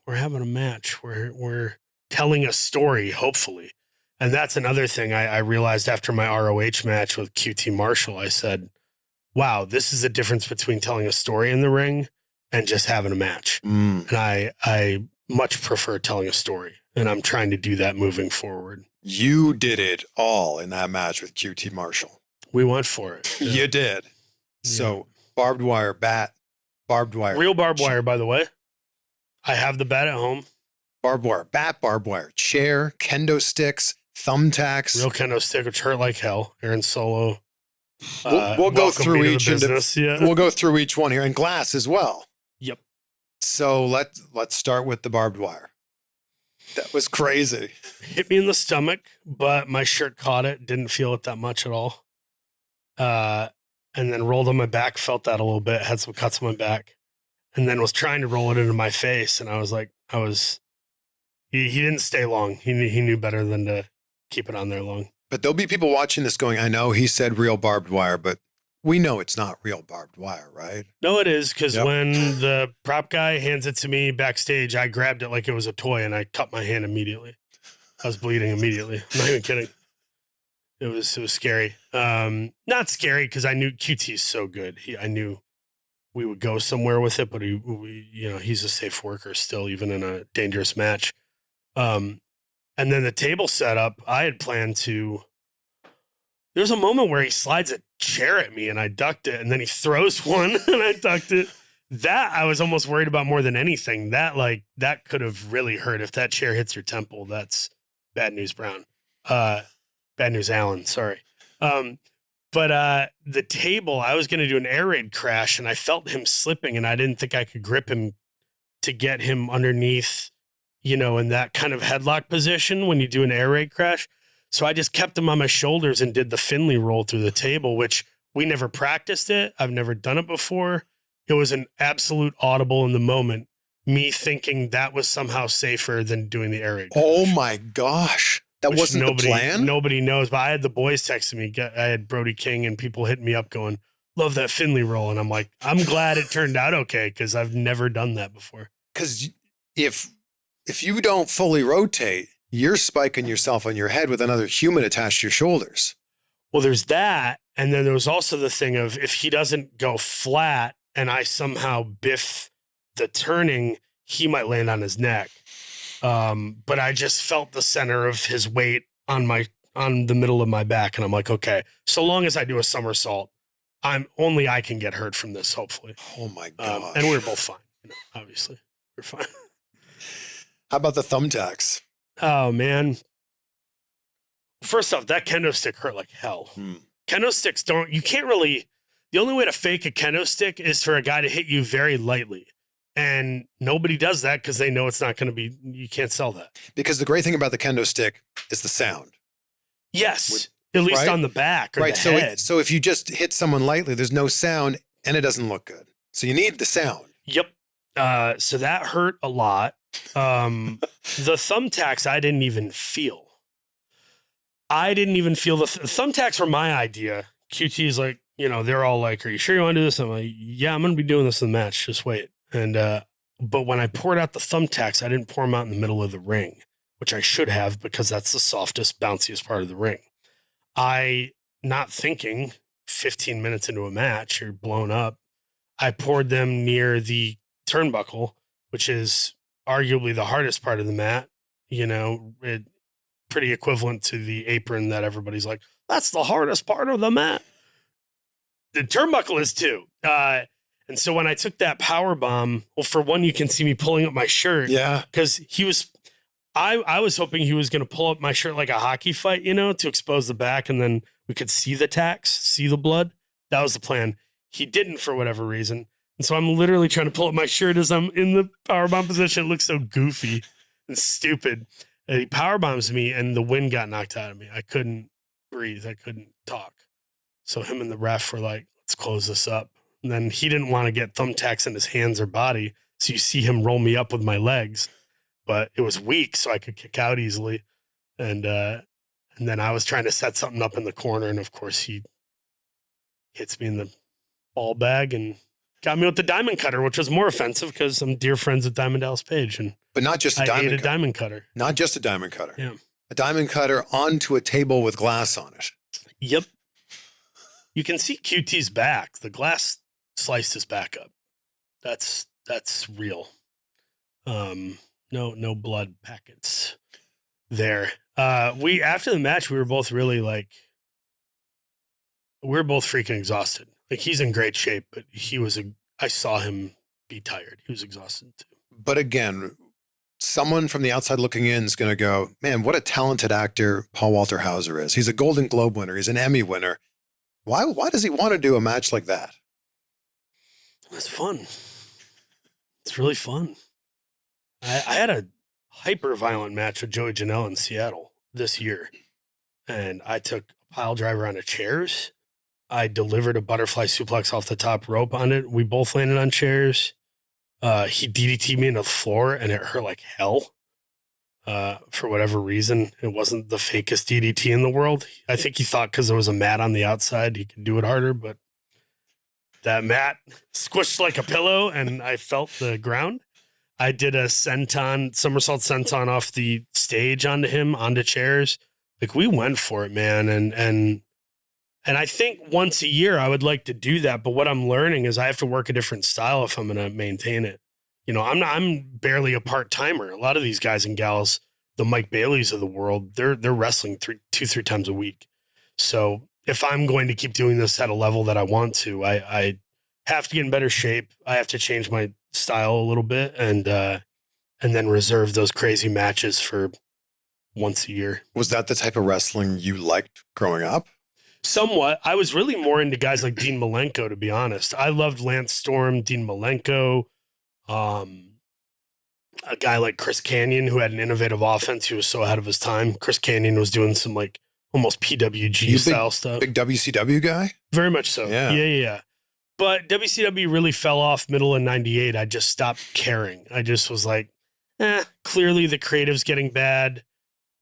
Speaker 1: having a match. We're telling a story, hopefully. And that's another thing I realized after my ROH match with QT Marshall. I said, wow, this is the difference between telling a story in the ring and just having a match. And I much prefer telling a story. And I'm trying to do that moving forward.
Speaker 2: You did it all in that match with QT Marshall.
Speaker 1: We went for it. Yeah.
Speaker 2: You did. So barbed wire bat, barbed wire.
Speaker 1: Real barbed wire, by the way. I have the bat at home.
Speaker 2: Barbed wire bat, barbed wire chair, kendo sticks, thumbtacks.
Speaker 1: Real kendo stick, which hurt like hell. Aaron Solo.
Speaker 2: We'll go through each. We'll go through each one here, and glass as well.
Speaker 1: Yep.
Speaker 2: So let's start with the barbed wire. That was crazy.
Speaker 1: Hit me in the stomach, but my shirt caught it. Didn't feel it that much at all. And then rolled on my back, felt that a little bit, had some cuts on my back, and then was trying to roll it into my face. And I was like, he didn't stay long. He knew better than to keep it on there long.
Speaker 2: But there'll be people watching this going, I know he said real barbed wire, but we know it's not real barbed wire, right?
Speaker 1: No, it is, because when the prop guy hands it to me backstage, I grabbed it like it was a toy and I cut my hand immediately. I was bleeding immediately. I'm not even kidding. It was scary. Not scary because I knew QT is so good. I knew we would go somewhere with it, but he's a safe worker still, even in a dangerous match. And then the table setup, I had planned to. There's a moment where he slides a chair at me and I ducked it, and then he throws one and I ducked it. That I was almost worried about more than anything. That could have really hurt if that chair hits your temple. That's bad news, Brown. Bad news, Allen. Sorry. But the table, I was going to do an air raid crash, and I felt him slipping, and I didn't think I could grip him to get him underneath, in that kind of headlock position when you do an air raid crash. So I just kept him on my shoulders and did the Finley roll through the table, which we never practiced it. I've never done it before. It was an absolute audible in the moment, me thinking that was somehow safer than doing the air raid crash.
Speaker 2: Oh my gosh. That wasn't the plan?
Speaker 1: Nobody knows, but I had the boys texting me. I had Brody King and people hitting me up going, love that Finley roll. And I'm like, I'm glad it turned out okay because I've never done that before.
Speaker 2: Because if you don't fully rotate, you're spiking yourself on your head with another human attached to your shoulders.
Speaker 1: Well, there's that. And then there was also the thing of if he doesn't go flat and I somehow biff the turning, he might land on his neck. But I just felt the center of his weight on the middle of my back. And I'm like, okay, so long as I do a somersault, I can get hurt from this, hopefully.
Speaker 2: Oh my gosh.
Speaker 1: And we were both fine. Obviously we're fine.
Speaker 2: How about the thumbtacks?
Speaker 1: Oh man. First off, that kendo stick hurt like hell. Kendo sticks the only way to fake a kendo stick is for a guy to hit you very lightly. And nobody does that because they know it's not going to be, you can't sell that.
Speaker 2: Because the great thing about the kendo stick is the sound.
Speaker 1: Yes. At least on the back or the head.
Speaker 2: So if you just hit someone lightly, there's no sound and it doesn't look good. So you need the sound.
Speaker 1: Yep. So that hurt a lot. The thumbtacks, I didn't even feel. The thumbtacks were my idea. QT is like, they're all like, are you sure you want to do this? I'm like, yeah, I'm going to be doing this in the match. Just wait. And, but when I poured out the thumbtacks, I didn't pour them out in the middle of the ring, which I should have because that's the softest, bounciest part of the ring. Not thinking 15 minutes into a match, you're blown up. I poured them near the turnbuckle, which is arguably the hardest part of the mat, pretty equivalent to the apron that everybody's like, that's the hardest part of the mat. The turnbuckle is too. And so when I took that power bomb, well, for one, you can see me pulling up my shirt.
Speaker 2: Yeah.
Speaker 1: Because I was hoping he was going to pull up my shirt like a hockey fight, to expose the back. And then we could see the tacks, see the blood. That was the plan. He didn't for whatever reason. And so I'm literally trying to pull up my shirt as I'm in the power bomb position. It looks so goofy and stupid. And he power bombs me and the wind got knocked out of me. I couldn't breathe. I couldn't talk. So him and the ref were like, let's close this up. And then he didn't want to get thumbtacks in his hands or body. So you see him roll me up with my legs, but it was weak so I could kick out easily. And then I was trying to set something up in the corner. And of course he hits me in the ball bag and got me with the diamond cutter, which was more offensive because I'm dear friends with Diamond Dallas Page, and
Speaker 2: But not just a
Speaker 1: I
Speaker 2: diamond
Speaker 1: ate a
Speaker 2: cutter.
Speaker 1: diamond cutter.
Speaker 2: Not just a diamond cutter.
Speaker 1: Yeah.
Speaker 2: A diamond cutter onto a table with glass on it.
Speaker 1: Yep. You can see QT's back. The glass sliced his back up. That's real. No blood packets there. We after the match, we were both really like, we were both freaking exhausted. Like, he's in great shape, but I saw him be tired. He was exhausted too.
Speaker 2: But again, someone from the outside looking in is going to go, man, what a talented actor Paul Walter Hauser is. He's a Golden Globe winner. He's an Emmy winner. Why does he want to do a match like that?
Speaker 1: It's fun. It's really fun. I had a hyper violent match with Joey Janela in Seattle this year, and I took a pile driver onto chairs. I delivered a butterfly suplex off the top rope on it. We both landed on chairs. He DDT'd me into the floor, and it hurt like hell. For whatever reason, it wasn't the fakest DDT in the world. I think he thought because there was a mat on the outside, he could do it harder, but that mat squished like a pillow, and I felt the ground. I did a somersault senton off the stage onto him, onto chairs. Like, we went for it, man. And I think once a year I would like to do that. But what I'm learning is I have to work a different style if I'm going to maintain it. You know, I'm barely a part-timer. A lot of these guys and gals, the Mike Baileys of the world, they're wrestling 2-3 times a week. So if I'm going to keep doing this at a level that I want to, I have to get in better shape. I have to change my style a little bit and then reserve those crazy matches for once a year.
Speaker 2: Was that the type of wrestling you liked growing up?
Speaker 1: Somewhat. I was really more into guys like Dean Malenko, to be honest. I loved Lance Storm, Dean Malenko, a guy like Chris Kanyon, who had an innovative offense. He was so ahead of his time. Chris Kanyon was doing some like almost PWG style stuff.
Speaker 2: Big WCW guy?
Speaker 1: Very much so. Yeah. But WCW really fell off middle of 98. I just stopped caring. I just was like, clearly the creative's getting bad.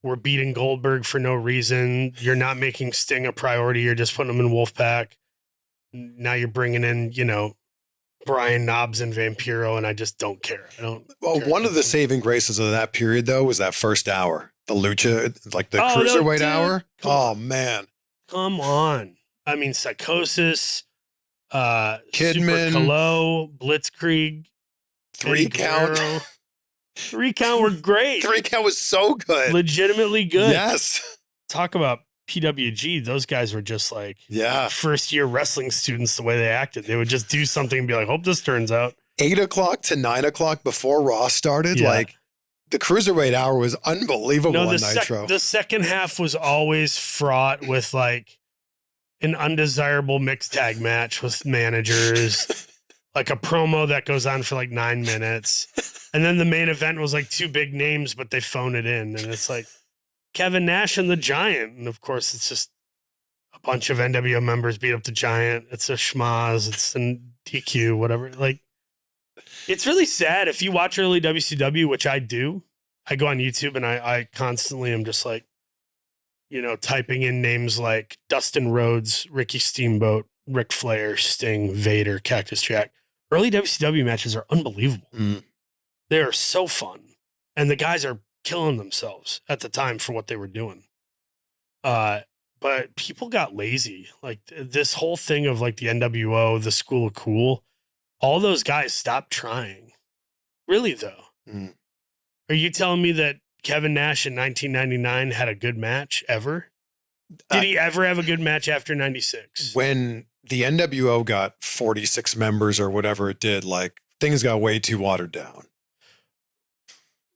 Speaker 1: We're beating Goldberg for no reason. You're not making Sting a priority. You're just putting him in Wolfpack. Now you're bringing in, Brian Knobbs and Vampiro, and I just don't care.
Speaker 2: One of the saving graces of that period, though, was that first hour. The Lucha, like the cruiserweight hour. Oh, man.
Speaker 1: Come on. I mean, Psychosis,
Speaker 2: Kidman,
Speaker 1: Super Kalo, Blitzkrieg,
Speaker 2: 3 count.
Speaker 1: 3 count were great.
Speaker 2: 3 count was so good.
Speaker 1: Legitimately good.
Speaker 2: Yes.
Speaker 1: Talk about PWG. Those guys were just like first year wrestling students, the way they acted. They would just do something and be like, hope this turns out.
Speaker 2: 8 o'clock to 9 o'clock before Raw started.
Speaker 1: Yeah.
Speaker 2: Like, the cruiserweight hour was unbelievable on Nitro.
Speaker 1: The second half was always fraught with like an undesirable mixed tag match with managers, like a promo that goes on for like 9 minutes. And then the main event was like 2 big names, but they phone it in. And it's like Kevin Nash and the Giant. And of course, it's just a bunch of NWO members beat up the Giant. It's a schmaz. It's a DQ, whatever. Like, it's really sad. If you watch early WCW, which I do, I go on YouTube and I constantly am just like, typing in names like Dustin Rhodes, Ricky Steamboat, Ric Flair, Sting, Vader, Cactus Jack. Early WCW matches are unbelievable.
Speaker 2: Mm.
Speaker 1: They are so fun. And the guys are killing themselves at the time for what they were doing. But people got lazy. Like this whole thing of like the NWO, the School of Cool, all those guys stopped trying. Really, though.
Speaker 2: Mm.
Speaker 1: Are you telling me that Kevin Nash in 1999 had a good match ever? Did he ever have a good match after 96?
Speaker 2: When the NWO got 46 members or whatever it did, like things got way too watered down.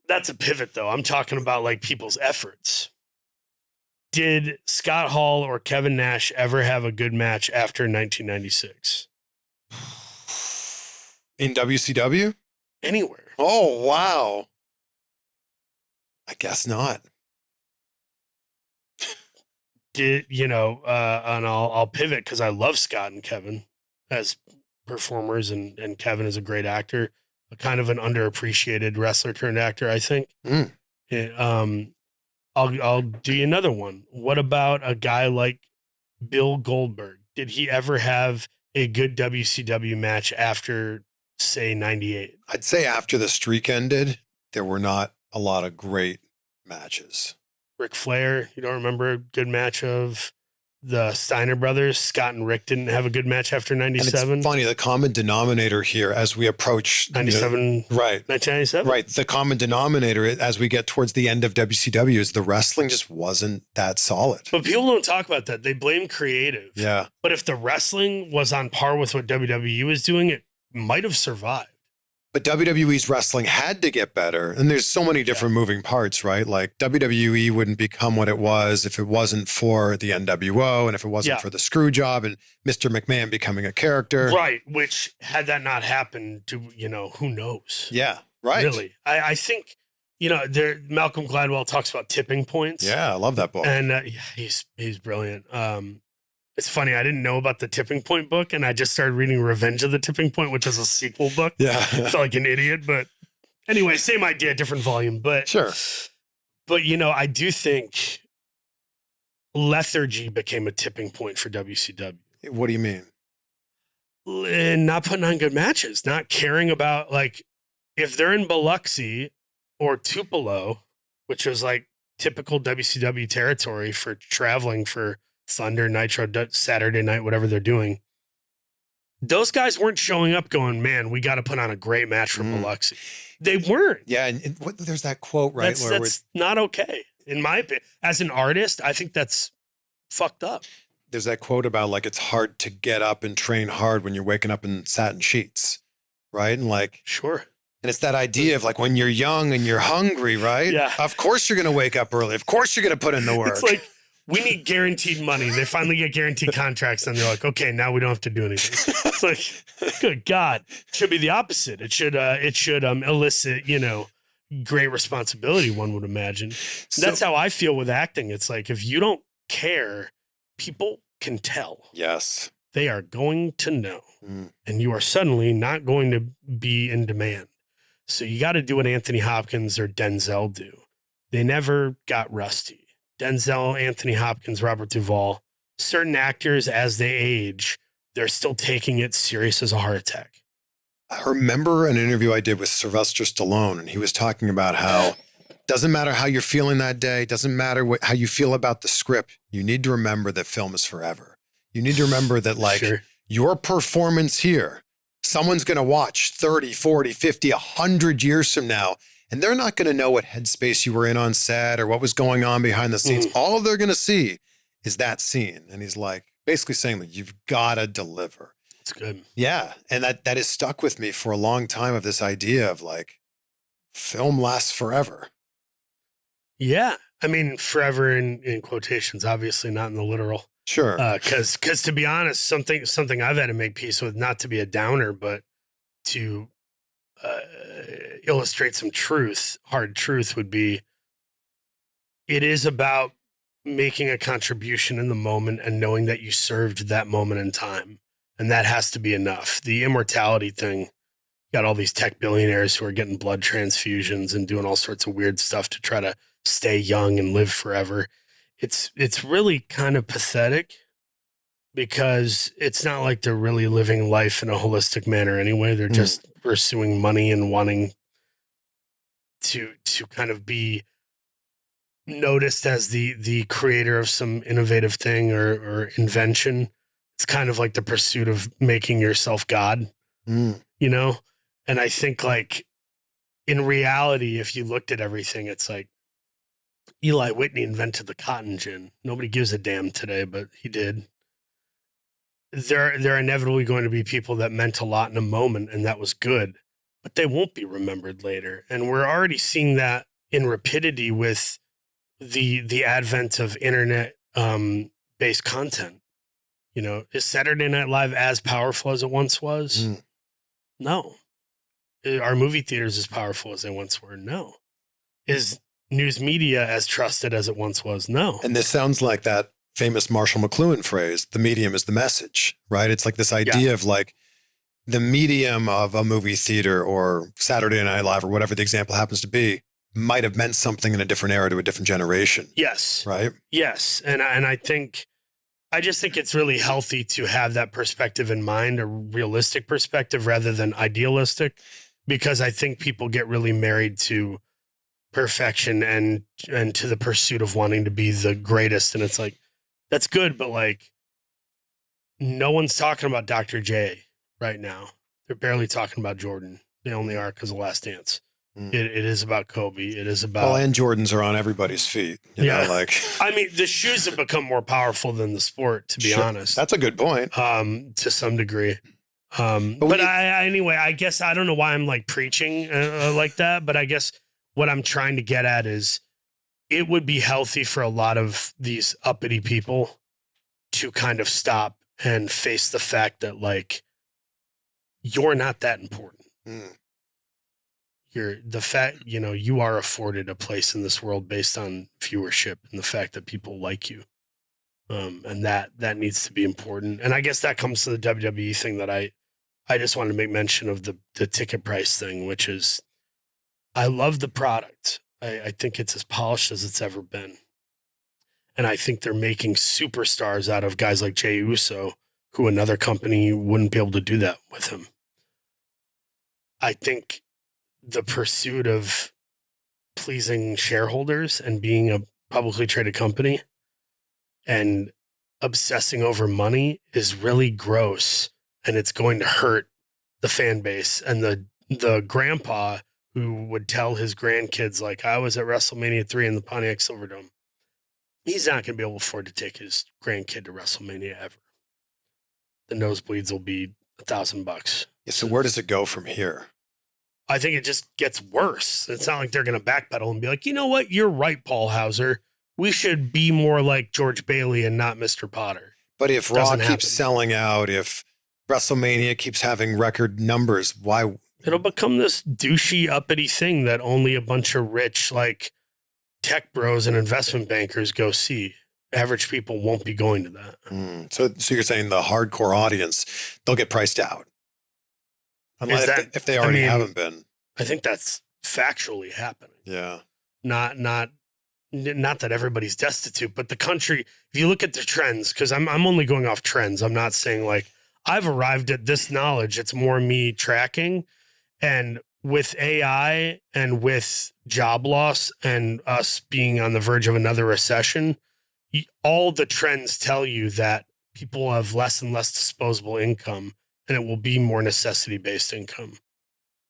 Speaker 1: That's a pivot, though. I'm talking about like people's efforts. Did Scott Hall or Kevin Nash ever have a good match after 1996?
Speaker 2: In WCW?
Speaker 1: Anywhere.
Speaker 2: Oh, wow. I guess not.
Speaker 1: And I'll pivot because I love Scott and Kevin as performers, and Kevin is a great actor, a kind of an underappreciated wrestler turned actor, I think.
Speaker 2: Mm.
Speaker 1: I'll do you another one. What about a guy like Bill Goldberg? Did he ever have a good WCW match after, say, 98?
Speaker 2: I'd say after the streak ended, there were not a lot of great matches.
Speaker 1: Ric Flair, you don't remember a good match of the Steiner brothers? Scott and Rick didn't have a good match after 97.
Speaker 2: It's funny, the common denominator here as we approach
Speaker 1: 97,
Speaker 2: right.
Speaker 1: 1997.
Speaker 2: Right. The common denominator as we get towards the end of WCW is the wrestling just wasn't that solid.
Speaker 1: But people don't talk about that. They blame creative.
Speaker 2: Yeah.
Speaker 1: But if the wrestling was on par with what WWE was doing, it might have survived.
Speaker 2: But WWE's wrestling had to get better. And there's so many different moving parts, right? Like WWE wouldn't become what it was if it wasn't for the NWO and if it wasn't for the screw job and Mr. McMahon becoming a character.
Speaker 1: Right. Which, had that not happened, who knows?
Speaker 2: Yeah. Right.
Speaker 1: Really. I think, Malcolm Gladwell talks about tipping points.
Speaker 2: Yeah. I love that book.
Speaker 1: And he's brilliant. It's funny, I didn't know about the Tipping Point book, and I just started reading Revenge of the Tipping Point, which is a sequel book.
Speaker 2: Yeah.
Speaker 1: I felt like an idiot, but anyway, same idea, different volume. But
Speaker 2: sure.
Speaker 1: But, I do think lethargy became a tipping point for WCW.
Speaker 2: What do you mean?
Speaker 1: And not putting on good matches, not caring about, like, if they're in Biloxi or Tupelo, which was like typical WCW territory for traveling for Thunder, Nitro, Saturday night, whatever they're doing. Those guys weren't showing up going, man, we got to put on a great match for Biloxi. They weren't.
Speaker 2: Yeah. And there's that quote, right?
Speaker 1: That's not okay. In my opinion, as an artist, I think that's fucked up.
Speaker 2: There's that quote about like, it's hard to get up and train hard when you're waking up in satin sheets. Right. And like,
Speaker 1: sure.
Speaker 2: And it's that idea of like when you're young and you're hungry, right?
Speaker 1: Yeah.
Speaker 2: Of course you're going to wake up early. Of course you're going to put in the work.
Speaker 1: It's like, we need guaranteed money. They finally get guaranteed contracts, and they're like, okay, now we don't have to do anything. It's like, good God. It should be the opposite. It should elicit, great responsibility, one would imagine. That's how I feel with acting. It's like, if you don't care, people can tell.
Speaker 2: Yes.
Speaker 1: They are going to know. And you are suddenly not going to be in demand. So you got to do what Anthony Hopkins or Denzel do. They never got rusty. Denzel, Anthony Hopkins, Robert Duvall, certain actors, as they age, they're still taking it serious as a heart attack.
Speaker 2: I remember an interview I did with Sylvester Stallone, and he was talking about how doesn't matter how you're feeling that day, doesn't matter how you feel about the script. You need to remember that film is forever. You need to remember that your performance here, someone's going to watch 30, 40, 50, 100 years from now. And they're not going to know what headspace you were in on set or what was going on behind the scenes. All they're going to see is that scene. And he's like, basically saying that you've got to deliver.
Speaker 1: It's good.
Speaker 2: Yeah. And that has stuck with me for a long time, of this idea of like, film lasts forever.
Speaker 1: Yeah. I mean, forever in quotations, obviously not in the literal.
Speaker 2: Sure.
Speaker 1: Because to be honest, something I've had to make peace with, not to be a downer, but to illustrate some truth, hard truth, would be, it is about making a contribution in the moment and knowing that you served that moment in time. And that has to be enough. The immortality thing, got all these tech billionaires who are getting blood transfusions and doing all sorts of weird stuff to try to stay young and live forever. It's really kind of pathetic, because it's not like they're really living life in a holistic manner anyway. They're just pursuing money and wanting to kind of be noticed as the creator of some innovative thing or invention. It's kind of like the pursuit of making yourself God, And I think, like, in reality, if you looked at everything, it's like Eli Whitney invented the cotton gin. Nobody gives a damn today, but he did. There are inevitably going to be people that meant a lot in a moment, and that was good, but they won't be remembered later. And we're already seeing that in rapidity with the advent of internet based content. Is Saturday Night Live as powerful as it once was? No. Are movie theaters as powerful as they once were? No. Is news media as trusted as it once was? No.
Speaker 2: And this sounds like that famous Marshall McLuhan phrase, the medium is the message, right? It's like this idea of like the medium of a movie theater or Saturday Night Live or whatever the example happens to be might have meant something in a different era to a different generation.
Speaker 1: Yes.
Speaker 2: Right?
Speaker 1: Yes. And I think I just think it's really healthy to have that perspective in mind, a realistic perspective rather than idealistic, because I think people get really married to perfection and to the pursuit of wanting to be the greatest. And it's like, that's good, but like, no one's talking about Dr. J right now. They're barely talking about Jordan. They only are because of Last Dance. It is about Kobe. It is about...
Speaker 2: Well, and Jordans are on everybody's feet. You know, like...
Speaker 1: I mean, the shoes have become more powerful than the sport, to be honest.
Speaker 2: That's a good point.
Speaker 1: To some degree. But anyway, I guess I don't know why I'm like preaching like that, but I guess what I'm trying to get at is it would be healthy for a lot of these uppity people to kind of stop and face the fact that like, you're not that important. You are afforded a place in this world based on viewership and the fact that people like you. And that needs to be important. And I guess that comes to the WWE thing that I just wanted to make mention of the ticket price thing, which is, I love the product. I think it's as polished as it's ever been. And I think they're making superstars out of guys like Jey Uso, who another company wouldn't be able to do that with him. I think the pursuit of pleasing shareholders and being a publicly traded company and obsessing over money is really gross, and it's going to hurt the fan base. And the grandpa who would tell his grandkids, like, I was at WrestleMania 3 in the Pontiac Silverdome, he's not going to be able to afford to take his grandkid to WrestleMania ever. The nosebleeds will be $1,000.
Speaker 2: Yeah, so where does it go from here?
Speaker 1: I think it just gets worse. It's not like they're going to backpedal and be like, you know what? You're right, Paul Hauser. We should be more like George Bailey and not Mr. Potter.
Speaker 2: But if Raw keeps selling out, if WrestleMania keeps having record numbers, why?
Speaker 1: It'll become this douchey, uppity thing that only a bunch of rich, like, tech bros and investment bankers go see. Average people won't be going to that.
Speaker 2: So you're saying the hardcore audience, they'll get priced out. Unless if they already haven't been.
Speaker 1: I think that's factually happening.
Speaker 2: Yeah.
Speaker 1: Not that everybody's destitute, but the country, if you look at the trends, because I'm only going off trends. I'm not saying like I've arrived at this knowledge. It's more me tracking. And with AI and with job loss and us being on the verge of another recession, all the trends tell you that people have less and less disposable income, and it will be more necessity-based income.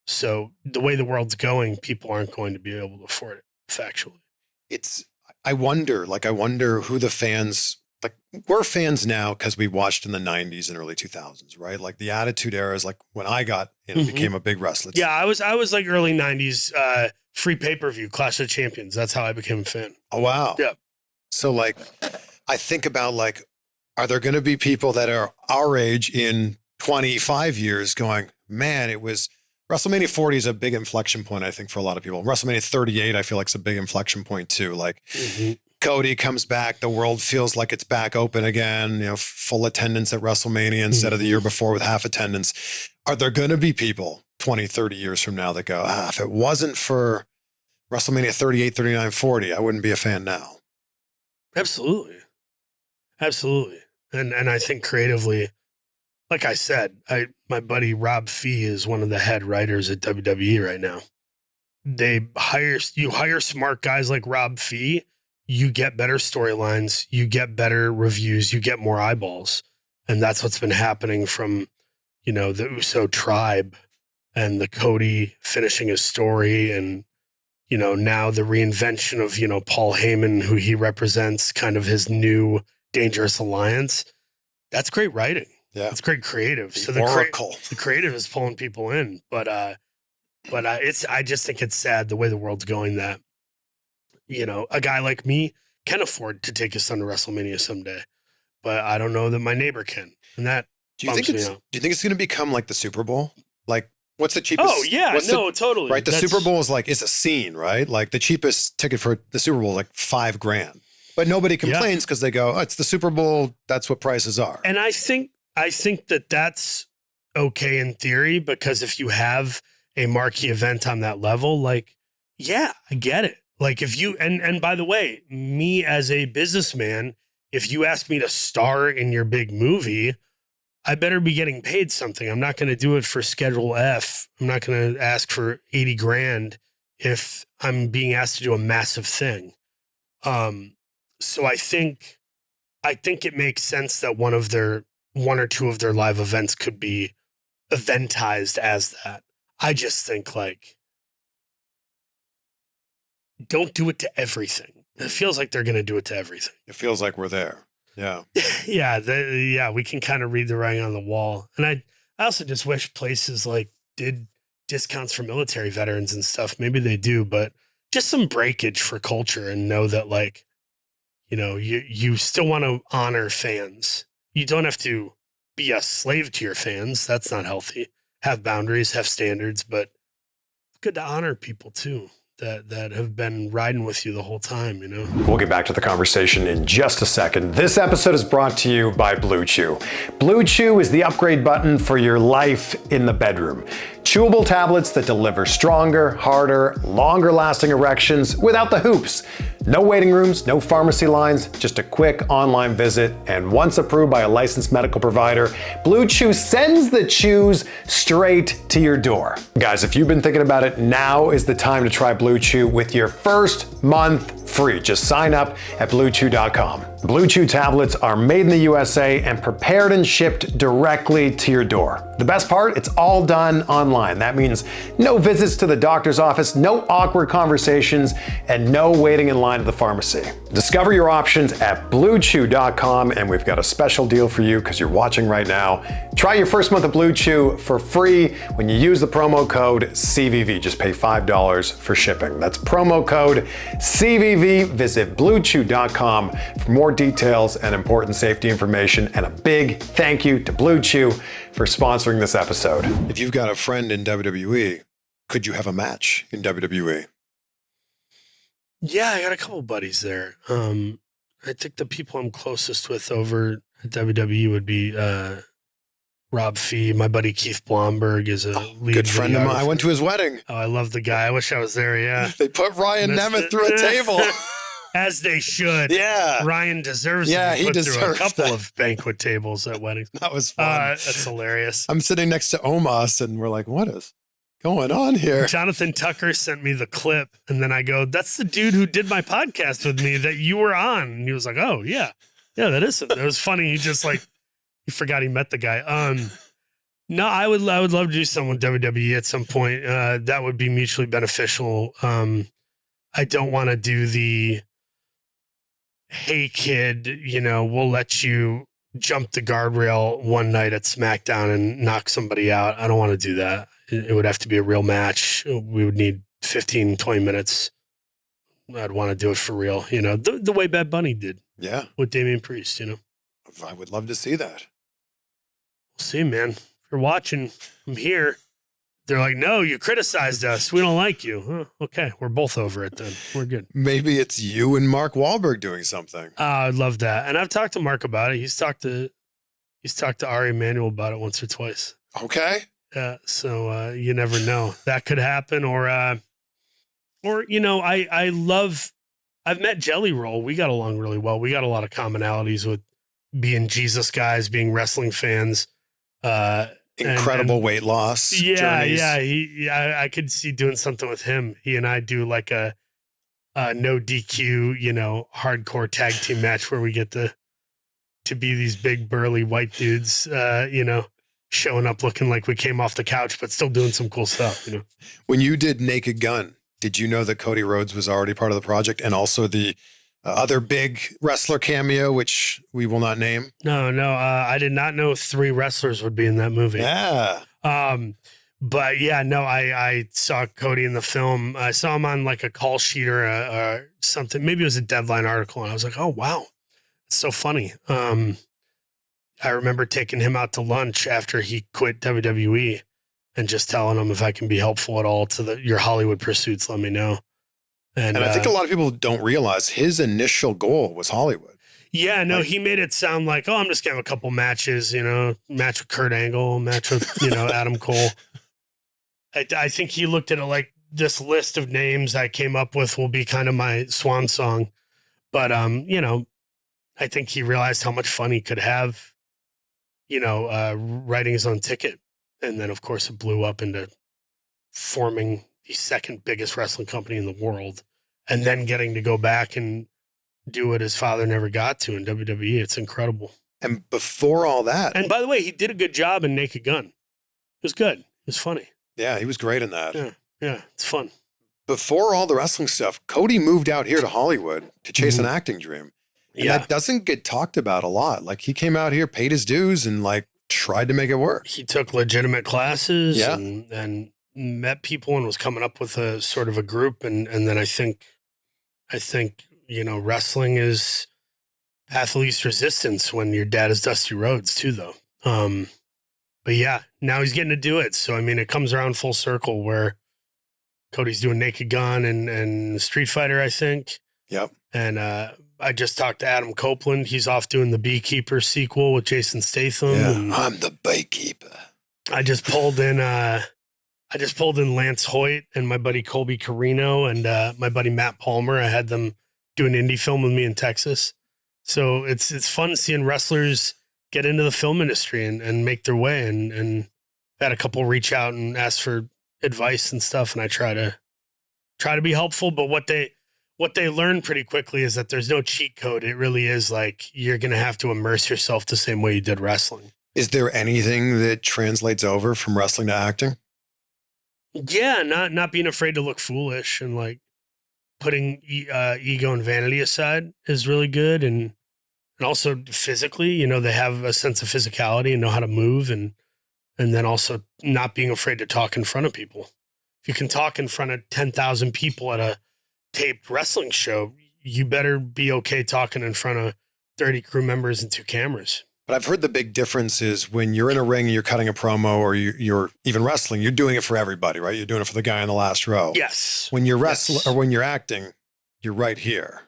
Speaker 1: So the way the world's going, people aren't going to be able to afford it, factually.
Speaker 2: I wonder who the fans, like, we're fans now because we watched in the 90s and early 2000s, right? Like the Attitude Era is like when I got in and became a big wrestler.
Speaker 1: Yeah, I was like early 90s, free pay-per-view, Clash of Champions. That's how I became a fan. Oh,
Speaker 2: wow.
Speaker 1: Yeah.
Speaker 2: So like, I think about like, are there going to be people that are our age in 25 years going, man, it was WrestleMania 40 is a big inflection point, I think, for a lot of people. WrestleMania 38, I feel like, is a big inflection point too. Like Cody comes back, the world feels like it's back open again, you know, full attendance at WrestleMania instead of the year before with half attendance. Are there going to be people 20, 30 years from now that go, if it wasn't for WrestleMania 38, 39, 40, I wouldn't be a fan now?
Speaker 1: Absolutely. Absolutely. And I think creatively, like I said, my buddy Rob Fee is one of the head writers at WWE right now. You hire smart guys like Rob Fee, you get better storylines, you get better reviews, you get more eyeballs. And that's what's been happening from, you know, the Uso tribe and the Cody finishing his story, and, you know, now the reinvention of, you know, Paul Heyman, who he represents, kind of his new Dangerous Alliance. That's great writing. Yeah, it's great creative. So the creative is pulling people in, but I just think it's sad the way the world's going that, you know, a guy like me can afford to take his son to WrestleMania someday, but I don't know that my neighbor can, and that bumps me out. Do
Speaker 2: you think it's going to become like the Super Bowl? Like, what's the cheapest?
Speaker 1: Oh yeah, totally.
Speaker 2: Right, the Super Bowl is a scene, right? Like the cheapest ticket for the Super Bowl is like $5,000, but nobody complains because they go, oh, it's the Super Bowl. That's what prices are.
Speaker 1: And I think that's okay in theory, because if you have a marquee event on that level, like, yeah, I get it. Like if you, and by the way, me as a businessman if you ask me to star in your big movie, I better be getting paid something. I'm not going to do it for Schedule F. I'm not going to ask for 80 grand if I'm being asked to do a massive thing. So I think it makes sense that one or two of their live events could be eventized as that. I just think like, don't do it to everything. It feels like they're going to do it to everything.
Speaker 2: It feels like we're there. Yeah.
Speaker 1: Yeah. We can kind of read the writing on the wall. And I also just wish places like did discounts for military veterans and stuff. Maybe they do, but just some breakage for culture and know that like, you know, you still want to honor fans. You don't have to be a slave to your fans. That's not healthy. Have boundaries, have standards, but it's good to honor people too that have been riding with you the whole time, you know?
Speaker 3: We'll get back to the conversation in just a second. This episode is brought to you by Blue Chew. Blue Chew is the upgrade button for your life in the bedroom. Chewable tablets that deliver stronger, harder, longer lasting erections without the hoops. No waiting rooms, no pharmacy lines, just a quick online visit. And once approved by a licensed medical provider, Blue Chew sends the chews straight to your door. Guys, if you've been thinking about it, now is the time to try Blue Chew with your first month free. Just sign up at bluechew.com. Blue Chew tablets are made in the USA and prepared and shipped directly to your door. The best part, it's all done online. That means no visits to the doctor's office, no awkward conversations, and no waiting in line at the pharmacy. Discover your options at bluechew.com, and we've got a special deal for you because you're watching right now. Try your first month of Blue Chew for free when you use the promo code CVV. Just pay $5 for shipping. That's promo code CVV. Visit bluechew.com for more details and important safety information. And a big thank you to Blue Chew for sponsoring this episode.
Speaker 2: If you've got a friend in WWE, could you have a match in WWE?
Speaker 1: Yeah, I got a couple buddies there. I think the people I'm closest with over at WWE would be Rob Fee. My buddy Keith Blomberg is a lead
Speaker 2: good friend of mine. I went to his wedding.
Speaker 1: Oh, I love the guy. I wish I was there. Yeah.
Speaker 2: They put Ryan Nemeth through a table.
Speaker 1: As they should.
Speaker 2: Yeah.
Speaker 1: Ryan deserves to be put through a couple of banquet tables at weddings.
Speaker 2: That was fun.
Speaker 1: That's hilarious.
Speaker 2: I'm sitting next to Omos and we're like, what is going on here?
Speaker 1: Jonathan Tucker sent me the clip and then I go, that's the dude who did my podcast with me that you were on. And he was like, oh, yeah. Yeah, that is it. It was funny. He just like, he forgot he met the guy. No, I would love to do something with WWE at some point. That would be mutually beneficial. I don't want to do the, hey kid, you know, we'll let you jump the guardrail one night at SmackDown and knock somebody out. I don't want to do that. It would have to be a real match. We would need 15, 20 minutes. I'd want to do it for real, you know, the way Bad Bunny did.
Speaker 2: Yeah.
Speaker 1: With Damian Priest, you know.
Speaker 2: I would love to see that.
Speaker 1: We'll see, man. If you're watching, I'm here. They're like, no, you criticized us. We don't like you. Huh, okay, we're both over it then. We're good.
Speaker 2: Maybe it's you and Mark Wahlberg doing something.
Speaker 1: I'd love that. And I've talked to Mark about it. He's talked to Ari Emanuel about it once or twice.
Speaker 2: Okay.
Speaker 1: So you never know. That could happen. Or you know, I've met Jelly Roll. We got along really well. We got a lot of commonalities with being Jesus guys, being wrestling fans.
Speaker 2: Incredible weight loss.
Speaker 1: Yeah,
Speaker 2: journeys.
Speaker 1: yeah. I could see doing something with him. He and I do like a no DQ, you know, hardcore tag team match where we get to be these big burly white dudes, you know, showing up looking like we came off the couch, but still doing some cool stuff, you know.
Speaker 2: When you did Naked Gun, did you know that Cody Rhodes was already part of the project and also the other big wrestler cameo, which we will not name?
Speaker 1: No. I did not know 3 wrestlers would be in that movie.
Speaker 2: Yeah.
Speaker 1: But yeah, no, I saw Cody in the film. I saw him on like a call sheet or something. Maybe it was a Deadline article. And I was like, oh, wow. It's so funny. I remember taking him out to lunch after he quit WWE and just telling him if I can be helpful at all to your Hollywood pursuits, let me know. And
Speaker 2: I think a lot of people don't realize his initial goal was Hollywood.
Speaker 1: Yeah, no, he made it sound like, oh, I'm just going to have a couple matches, you know, match with Kurt Angle, match with, you know, Adam Cole. I think he looked at it like this list of names I came up with will be kind of my swan song. But, you know, I think he realized how much fun he could have, writing his own ticket. And then, of course, it blew up into forming the second biggest wrestling company in the world, and then getting to go back and do what his father never got to in WWE. It's incredible.
Speaker 2: And before all that...
Speaker 1: And by the way, he did a good job in Naked Gun. It was good. It was funny.
Speaker 2: Yeah, he was great in that.
Speaker 1: Yeah, it's fun.
Speaker 2: Before all the wrestling stuff, Cody moved out here to Hollywood to chase an acting dream. And that doesn't get talked about a lot. Like, he came out here, paid his dues, and like tried to make it work.
Speaker 1: He took legitimate classes and met people and was coming up with a sort of a group. And then I think, wrestling is path of least resistance when your dad is Dusty Rhodes too, though. But yeah, now he's getting to do it. So, I mean, it comes around full circle where Cody's doing Naked Gun and Street Fighter, I think.
Speaker 2: Yep.
Speaker 1: And I just talked to Adam Copeland. He's off doing the Beekeeper sequel with Jason Statham.
Speaker 2: Yeah, I'm the Beekeeper.
Speaker 1: I just pulled in Lance Hoyt and my buddy Colby Carino and my buddy Matt Palmer. I had them do an indie film with me in Texas. So it's fun seeing wrestlers get into the film industry and make their way. And had a couple reach out and ask for advice and stuff. And I try to be helpful. But what they learn pretty quickly is that there's no cheat code. It really is like you're going to have to immerse yourself the same way you did wrestling.
Speaker 2: Is there anything that translates over from wrestling to acting?
Speaker 1: Yeah, not being afraid to look foolish and like putting ego and vanity aside is really good. And also physically, they have a sense of physicality and know how to move and then also not being afraid to talk in front of people. If you can talk in front of 10,000 people at a taped wrestling show, you better be okay talking in front of 30 crew members and 2 cameras.
Speaker 2: But I've heard the big difference is when you're in a ring and you're cutting a promo or you're even wrestling, you're doing it for everybody, right? You're doing it for the guy in the last row.
Speaker 1: Yes.
Speaker 2: When you're wrestling or when you're acting, you're right here.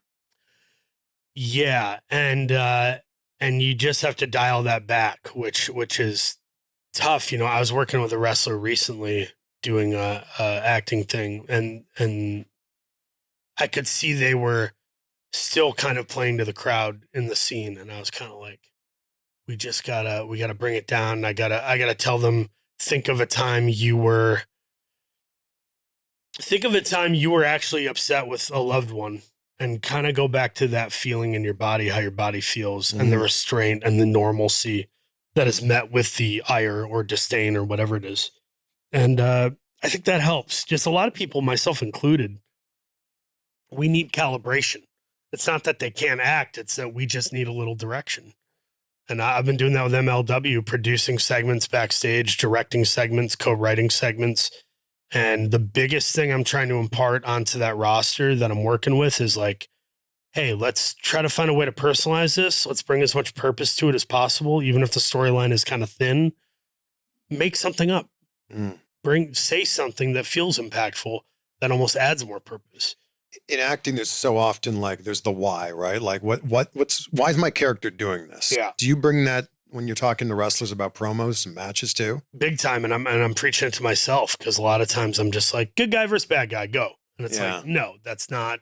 Speaker 1: Yeah. And you just have to dial that back, which is tough. I was working with a wrestler recently doing a acting thing and I could see they were still kind of playing to the crowd in the scene. And I was kind of like, we gotta bring it down. I gotta tell them, think of a time you were actually upset with a loved one and kind of go back to that feeling in your body, how your body feels and the restraint and the normalcy that is met with the ire or disdain or whatever it is. And I think that helps. Just a lot of people, myself included, we need calibration. It's not that they can't act. It's that we just need a little direction. And I've been doing that with MLW, producing segments backstage, directing segments, co-writing segments. And the biggest thing I'm trying to impart onto that roster that I'm working with is like, hey, let's try to find a way to personalize this. Let's bring as much purpose to it as possible. Even if the storyline is kind of thin, make something up. Say something that feels impactful that almost adds more purpose.
Speaker 2: In acting, there's so often like there's the why, right? Like why is my character doing this?
Speaker 1: Yeah.
Speaker 2: Do you bring that when you're talking to wrestlers about promos and matches too?
Speaker 1: Big time. And I'm preaching it to myself because a lot of times I'm just like, good guy versus bad guy, go. And it's like, no, that's not.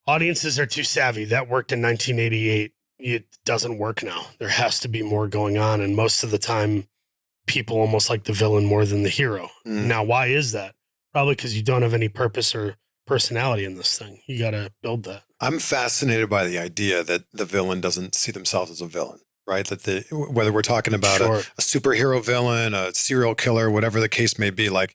Speaker 1: Audiences are too savvy. That worked in 1988. It doesn't work now. There has to be more going on. And most of the time, people almost like the villain more than the hero. Now, why is that? Probably because you don't have any purpose or personality in this thing. You got to build that.
Speaker 2: I'm fascinated by the idea that the villain doesn't see themselves as a villain, right? That whether we're talking about a superhero villain, a serial killer, whatever the case may be, like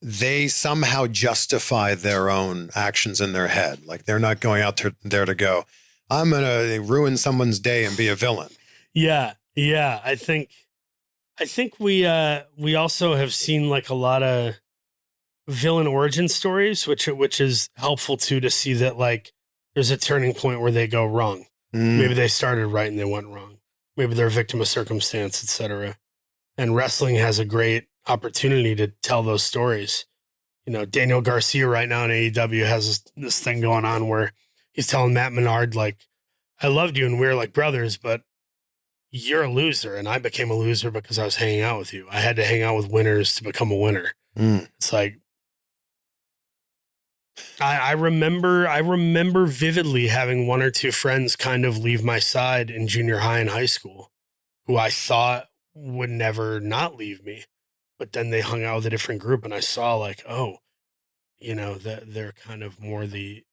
Speaker 2: they somehow justify their own actions in their head. Like they're not going out there to go, I'm going to ruin someone's day and be a villain.
Speaker 1: Yeah. Yeah. I think we also have seen like a lot of villain origin stories, which is helpful too, to see that like there's a turning point where they go wrong. Maybe they started right and they went wrong. Maybe they're a victim of circumstance, etc. And wrestling has a great opportunity to tell those stories. Daniel Garcia right now in AEW has this thing going on where he's telling Matt Menard, like, I loved you and we were like brothers, but you're a loser. And I became a loser because I was hanging out with you. I had to hang out with winners to become a winner. It's like, I remember vividly having one or two friends kind of leave my side in junior high and high school who I thought would never not leave me. But then they hung out with a different group and I saw like, oh, that they're kind of more the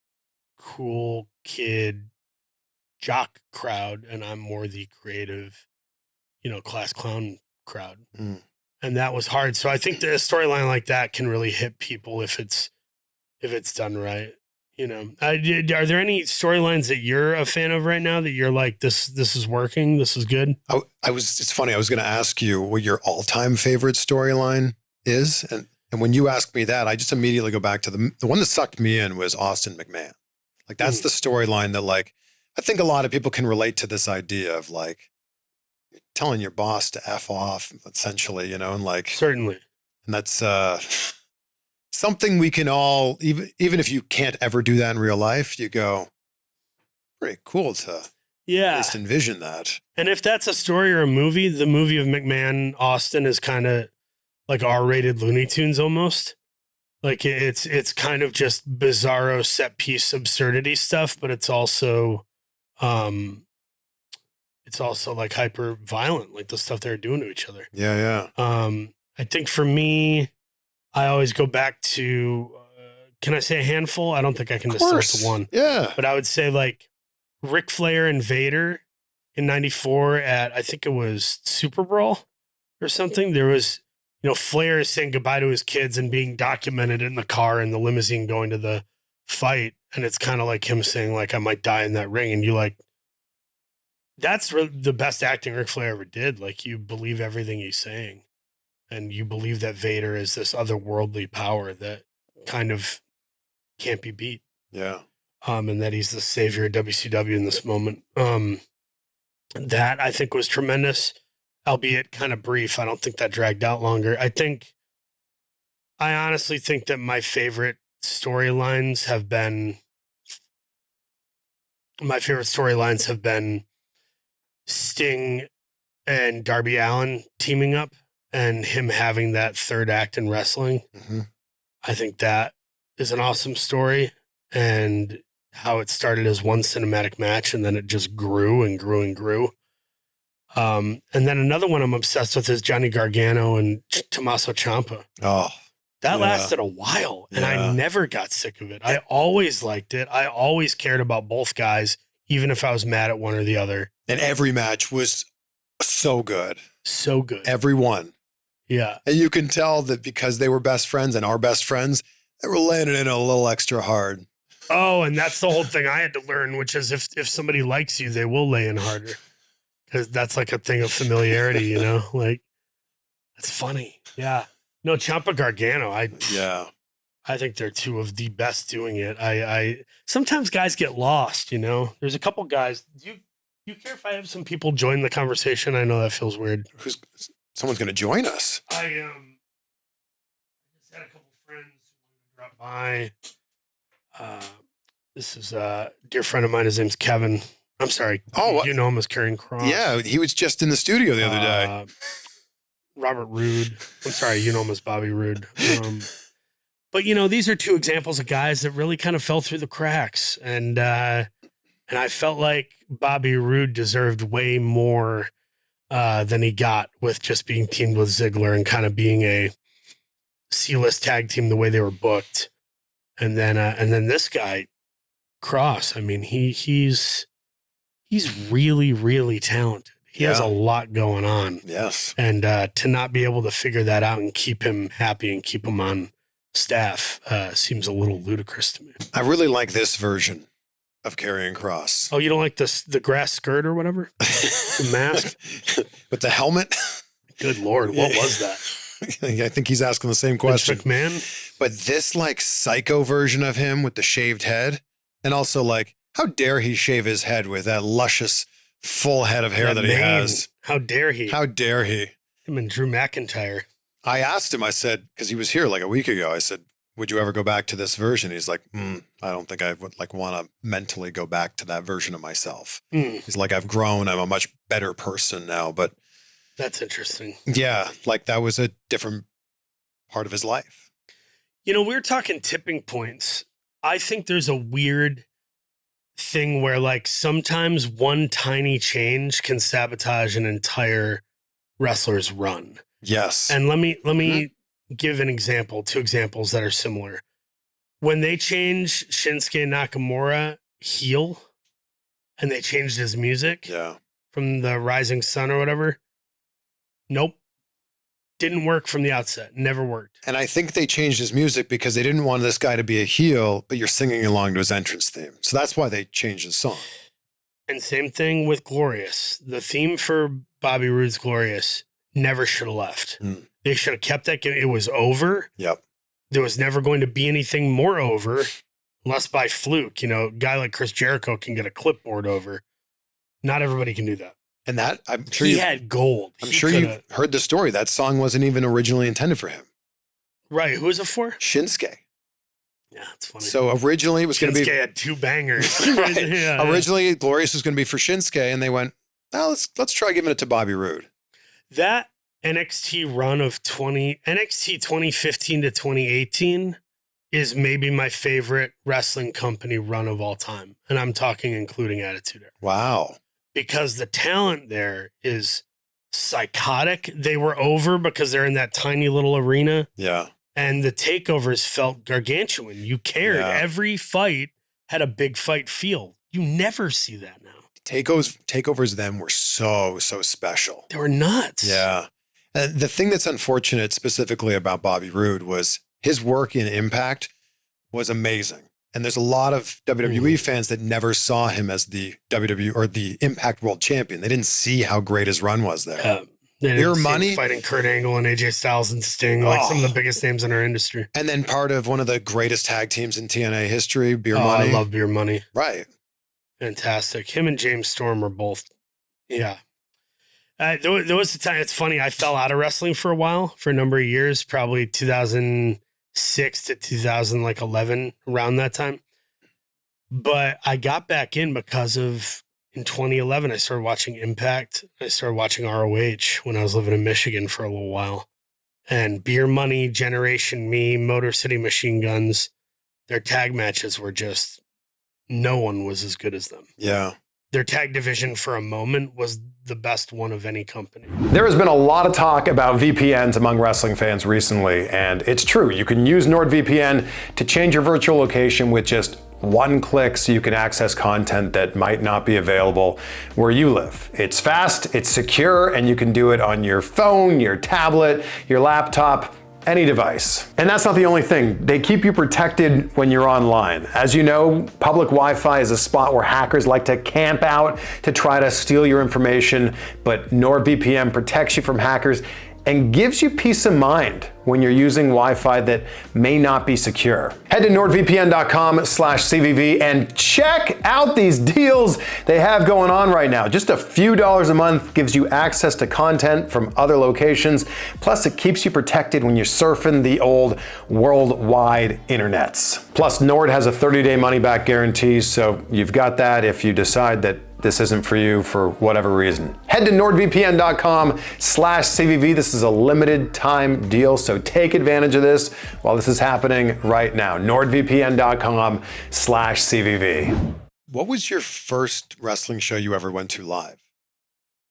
Speaker 1: cool kid jock crowd and I'm more the creative, class clown crowd.
Speaker 2: Mm.
Speaker 1: And that was hard. So I think that a storyline like that can really hit people if it's done right. Are there any storylines that you're a fan of right now that you're like, this is working, this is good?
Speaker 2: It's funny. I was going to ask you what your all-time favorite storyline is. And when you ask me that, I just immediately go back to the one that sucked me in was Austin McMahon. Like that's the storyline that like, I think a lot of people can relate to this idea of like telling your boss to F off essentially, and like,
Speaker 1: certainly.
Speaker 2: And that's, something we can all, even if you can't ever do that in real life, you go, pretty cool to at least envision that.
Speaker 1: And if that's a story or a movie, the movie of McMahon Austin is kind of like R-rated Looney Tunes almost. Like it's kind of just bizarro set piece absurdity stuff, but it's also like hyper violent, like the stuff they're doing to each other.
Speaker 2: Yeah.
Speaker 1: I think for me, I always go back to, can I say a handful? I don't think I can just start to one.
Speaker 2: Yeah.
Speaker 1: But I would say like Ric Flair and Vader in 94 at, I think it was Super Bowl or something. There was, Flair is saying goodbye to his kids and being documented in the car in the limousine going to the fight. And it's kind of like him saying like, I might die in that ring. And you like, that's the best acting Ric Flair ever did. Like you believe everything he's saying. And you believe that Vader is this otherworldly power that kind of can't be beat.
Speaker 2: Yeah.
Speaker 1: And that he's the savior of WCW in this moment. That I think was tremendous, albeit kind of brief. I don't think that dragged out longer. I honestly think that my favorite storylines have been Sting and Darby Allin teaming up. And him having that third act in wrestling.
Speaker 2: Mm-hmm.
Speaker 1: I think that is an awesome story. And how it started as one cinematic match and then it just grew and grew and grew. And then another one I'm obsessed with is Johnny Gargano and Tommaso Ciampa.
Speaker 2: Oh,
Speaker 1: that lasted a while and I never got sick of it. I always liked it. I always cared about both guys, even if I was mad at one or the other.
Speaker 2: And every match was so good.
Speaker 1: So good.
Speaker 2: Every one.
Speaker 1: Yeah.
Speaker 2: And you can tell that because they were best friends and are best friends, they were laying it in a little extra hard.
Speaker 1: Oh, and that's the whole thing I had to learn, which is if somebody likes you, they will lay in harder. Because that's like a thing of familiarity, Like, that's funny. Yeah. No, Ciampa Gargano. I think they're two of the best doing it. I sometimes guys get lost, There's a couple guys. Do you care if I have some people join the conversation? I know that feels weird.
Speaker 2: Someone's going to join us.
Speaker 1: I just had a couple friends who drop by. This is a dear friend of mine. His name's Kevin. I'm sorry.
Speaker 2: Oh,
Speaker 1: you know him as Carrying Cross.
Speaker 2: Yeah, he was just in the studio the other day.
Speaker 1: Robert Roode. I'm sorry, you know him as Bobby Roode. But these are two examples of guys that really kind of fell through the cracks, and I felt like Bobby Roode deserved way more than he got with just being teamed with Ziggler and kind of being a C-list tag team the way they were booked. And then this guy, Cross, I mean, he's really, really talented. He has a lot going on.
Speaker 2: Yes.
Speaker 1: And to not be able to figure that out and keep him happy and keep him on staff seems a little ludicrous to me.
Speaker 2: I really like this version of Karrion Kross.
Speaker 1: Oh, you don't like the grass skirt or whatever? The mask?
Speaker 2: With the helmet?
Speaker 1: Good Lord, what was that?
Speaker 2: I think he's asking the same question.
Speaker 1: McMahon?
Speaker 2: But this like psycho version of him with the shaved head, and also like, how dare he shave his head with that luscious full head of hair that he has?
Speaker 1: How dare he?
Speaker 2: How dare he?
Speaker 1: Him and Drew McIntyre.
Speaker 2: I asked him, I said, because he was here like a week ago, I said, would you ever go back to this version? He's like, I don't think I would like want to mentally go back to that version of myself. He's like, I've grown. I'm a much better person now. But
Speaker 1: that's interesting.
Speaker 2: Yeah. Like that was a different part of his life.
Speaker 1: You know, we were talking tipping points I think there's a weird thing where like sometimes one tiny change can sabotage an entire wrestler's run.
Speaker 2: Yes.
Speaker 1: And let me give an example, 2 examples that are similar. When they changed Shinsuke Nakamura heel and they changed his music from the Rising Sun or whatever. Nope. Didn't work from the outset. Never worked.
Speaker 2: And I think they changed his music because they didn't want this guy to be a heel, but you're singing along to his entrance theme. So that's why they changed his song.
Speaker 1: And same thing with Glorious. The theme for Bobby Roode's Glorious never should have left. They should have kept that. It was over.
Speaker 2: Yep.
Speaker 1: There was never going to be anything more over unless by fluke. You know, a guy like Chris Jericho can get a clipboard over. Not everybody can do that.
Speaker 2: And that, I'm sure
Speaker 1: he had gold.
Speaker 2: I'm sure you've heard the story. That song wasn't even originally intended for him.
Speaker 1: Right. Who was it for?
Speaker 2: Shinsuke.
Speaker 1: Yeah, it's funny.
Speaker 2: So originally it was going to be.
Speaker 1: Shinsuke had 2 bangers.
Speaker 2: Right. Originally, Glorious was going to be for Shinsuke, and they went, "Oh, let's try giving it to Bobby Roode."
Speaker 1: That NXT run of NXT 2015 to 2018 is maybe my favorite wrestling company run of all time, and I'm talking including Attitude Era.
Speaker 2: Wow. Because
Speaker 1: the talent there is psychotic. They were over because they're in that tiny little arena.
Speaker 2: Yeah.
Speaker 1: And the takeovers felt gargantuan. You cared. Yeah. Every fight had a big fight feel. You never see that now.
Speaker 2: Takeovers then were so special.
Speaker 1: They were nuts.
Speaker 2: Yeah. And the thing that's unfortunate specifically about Bobby Roode was his work in Impact was amazing. And there's a lot of WWE fans that never saw him as the WWE or the Impact World Champion. They didn't see how great his run was there.
Speaker 1: Beer Money fighting Kurt Angle and AJ Styles and Sting, like some of the biggest names in our industry.
Speaker 2: And then part of one of the greatest tag teams in TNA history, Beer Money.
Speaker 1: I love Beer Money.
Speaker 2: Right.
Speaker 1: Fantastic. Him and James Storm are both. Yeah. There was a time, it's funny, I fell out of wrestling for a while, for a number of years, probably 2006 to 2011, around that time. But I got back in because of, in 2011, I started watching Impact. I started watching ROH when I was living in Michigan for a little while. And Beer Money, Generation Me, Motor City Machine Guns, their tag matches were just, no one was as good as them.
Speaker 2: Yeah.
Speaker 1: Their tag division for a moment was the best one of any company.
Speaker 3: There has been a lot of talk about VPNs among wrestling fans recently, and it's true. You can use NordVPN to change your virtual location with just 1 click so you can access content that might not be available where you live. It's fast, it's secure, and you can do it on your phone, your tablet, your laptop, any device. And that's not the only thing. They keep you protected when you're online. As you know, public Wi-Fi is a spot where hackers like to camp out to try to steal your information, but NordVPN protects you from hackers and gives you peace of mind when you're using Wi-Fi that may not be secure. Head to nordvpn.com/CVV and check out these deals they have going on right now. Just a few dollars a month gives you access to content from other locations. Plus, it keeps you protected when you're surfing the old worldwide internets. Plus, Nord has a 30-day money-back guarantee, so you've got that if you decide that this isn't for you for whatever reason. Head to nordvpn.com/CVV. This is a limited time deal, so take advantage of this while this is happening right now. nordvpn.com/CVV.
Speaker 2: What was your first wrestling show you ever went to live?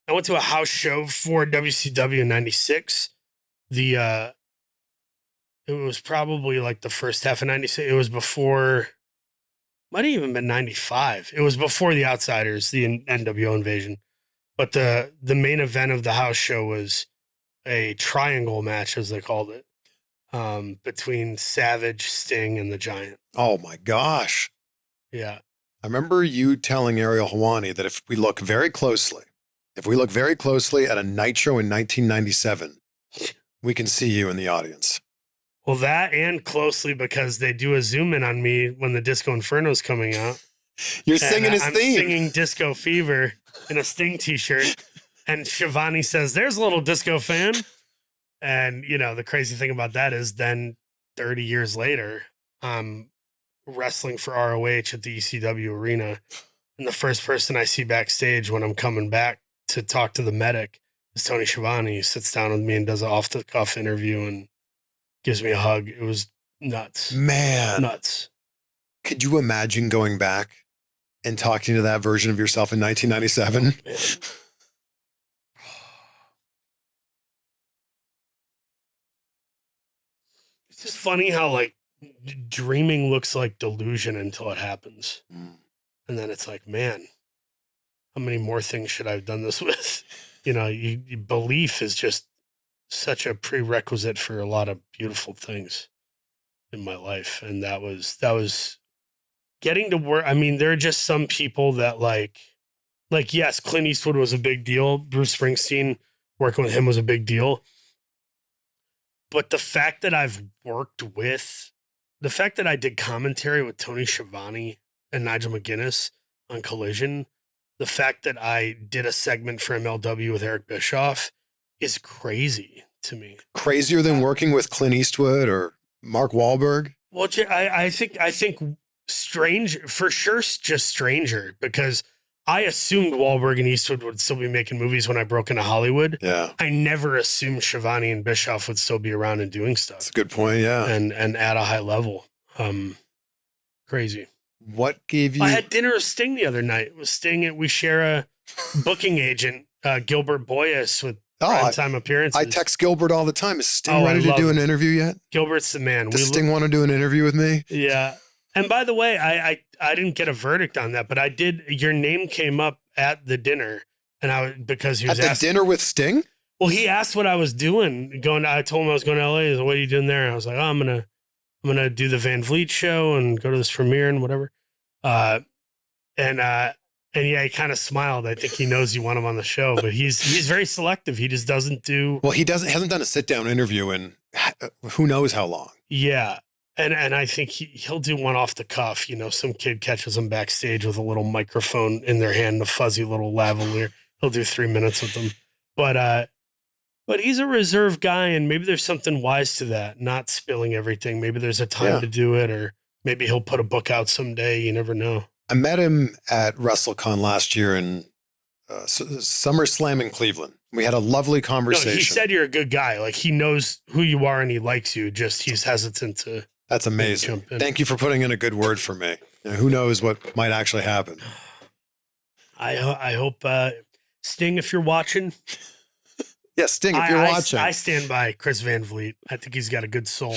Speaker 1: I went to a house show for WCW in '96. It was probably like the first half of '96. It was before. Might have even been 95. It was before the Outsiders, the NWO invasion. But the main event of the house show was a triangle match, as they called it, between Savage, Sting, and the Giant.
Speaker 2: Oh my gosh.
Speaker 1: Yeah.
Speaker 2: I remember you telling Ariel Helwani that if we look very closely at a Nitro in 1997, we can see you in the audience.
Speaker 1: Well, that and closely because they do a zoom in on me when the Disco Inferno's coming out.
Speaker 2: You're singing his theme.
Speaker 1: I'm singing Disco Fever in a Sting t-shirt. And Shivani says, "There's a little disco fan." And, you know, the crazy thing about that is then 30 years later, I'm wrestling for ROH at the ECW arena. And the first person I see backstage when I'm coming back to talk to the medic is Tony Schiavone. He sits down with me and does an off-the-cuff interview and gives me a hug. It was nuts.
Speaker 2: Man.
Speaker 1: Nuts.
Speaker 2: Could you imagine going back and talking to that version of yourself in 1997?
Speaker 1: It's just funny how like dreaming looks like delusion until it happens. And then it's like, man, how many more things should I have done this with? You know, belief is just such a prerequisite for a lot of beautiful things in my life. And that was getting to work. I mean, there are just some people that like, yes, Clint Eastwood was a big deal. Bruce Springsteen, working with him was a big deal. But the fact that I did commentary with Tony Schiavone and Nigel McGuinness on Collision, the fact that I did a segment for MLW with Eric Bischoff is crazy to me.
Speaker 2: Crazier than working with Clint Eastwood or Mark Wahlberg?
Speaker 1: Well, I think strange, for sure, just stranger, because I assumed Wahlberg and Eastwood would still be making movies when I broke into Hollywood.
Speaker 2: Yeah.
Speaker 1: I never assumed Schiavone and Bischoff would still be around and doing stuff.
Speaker 2: That's a good point, yeah.
Speaker 1: And at a high level. Crazy.
Speaker 2: What gave you...
Speaker 1: I had dinner with Sting the other night. With Sting, we share a booking agent, Gilbert Boyas, with time appearances.
Speaker 2: I text Gilbert all the time. Is Sting ready to do an interview yet?
Speaker 1: Gilbert's the man.
Speaker 2: Does Sting want to do an interview with me?
Speaker 1: Yeah. And by the way, I didn't get a verdict on that, but I did. Your name came up at the dinner, and because he was
Speaker 2: at the dinner with Sting.
Speaker 1: Well, he asked what I was doing. I told him I was going to LA. He said, "What are you doing there?" And I was like, "Oh, I'm gonna do the Van Vliet show and go to this premiere and whatever." And yeah, he kind of smiled. I think he knows you want him on the show, but he's very selective. He just doesn't do.
Speaker 2: Well, hasn't done a sit down interview in who knows how long.
Speaker 1: Yeah. And I think he'll do one off the cuff. You know, some kid catches him backstage with a little microphone in their hand, a fuzzy little lavalier. He'll do 3 minutes with them. But he's a reserved guy, and maybe there's something wise to that, not spilling everything. Maybe there's a time to do it, or maybe he'll put a book out someday. You never know.
Speaker 2: I met him at WrestleCon last year in SummerSlam in Cleveland. We had a lovely conversation.
Speaker 1: No, he said you're a good guy. Like, he knows who you are and he likes you. Just he's hesitant to.
Speaker 2: That's amazing. Thank you for putting in a good word for me. You know, who knows what might actually happen?
Speaker 1: I hope Sting, if you're watching.
Speaker 2: Yeah, Sting, if you're watching.
Speaker 1: I stand by Chris Van Vliet. I think he's got a good soul,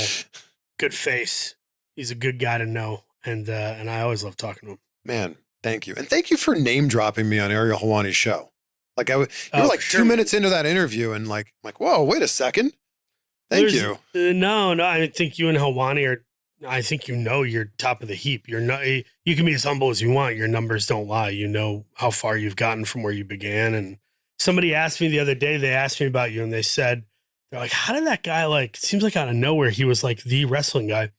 Speaker 1: good face. He's a good guy to know, and I always love talking to him.
Speaker 2: Man, thank you, and thank you for name dropping me on Ariel Helwani's show. Like you were like 2 minutes into that interview, and like whoa, wait a second. Thank you.
Speaker 1: No, I think you and Helwani are. I think you're top of the heap. You're not. You can be as humble as you want. Your numbers don't lie. You know how far you've gotten from where you began. And somebody asked me the other day. They asked me about you, and they said, "They're like, how did that guy like? It seems like out of nowhere he was like the wrestling guy."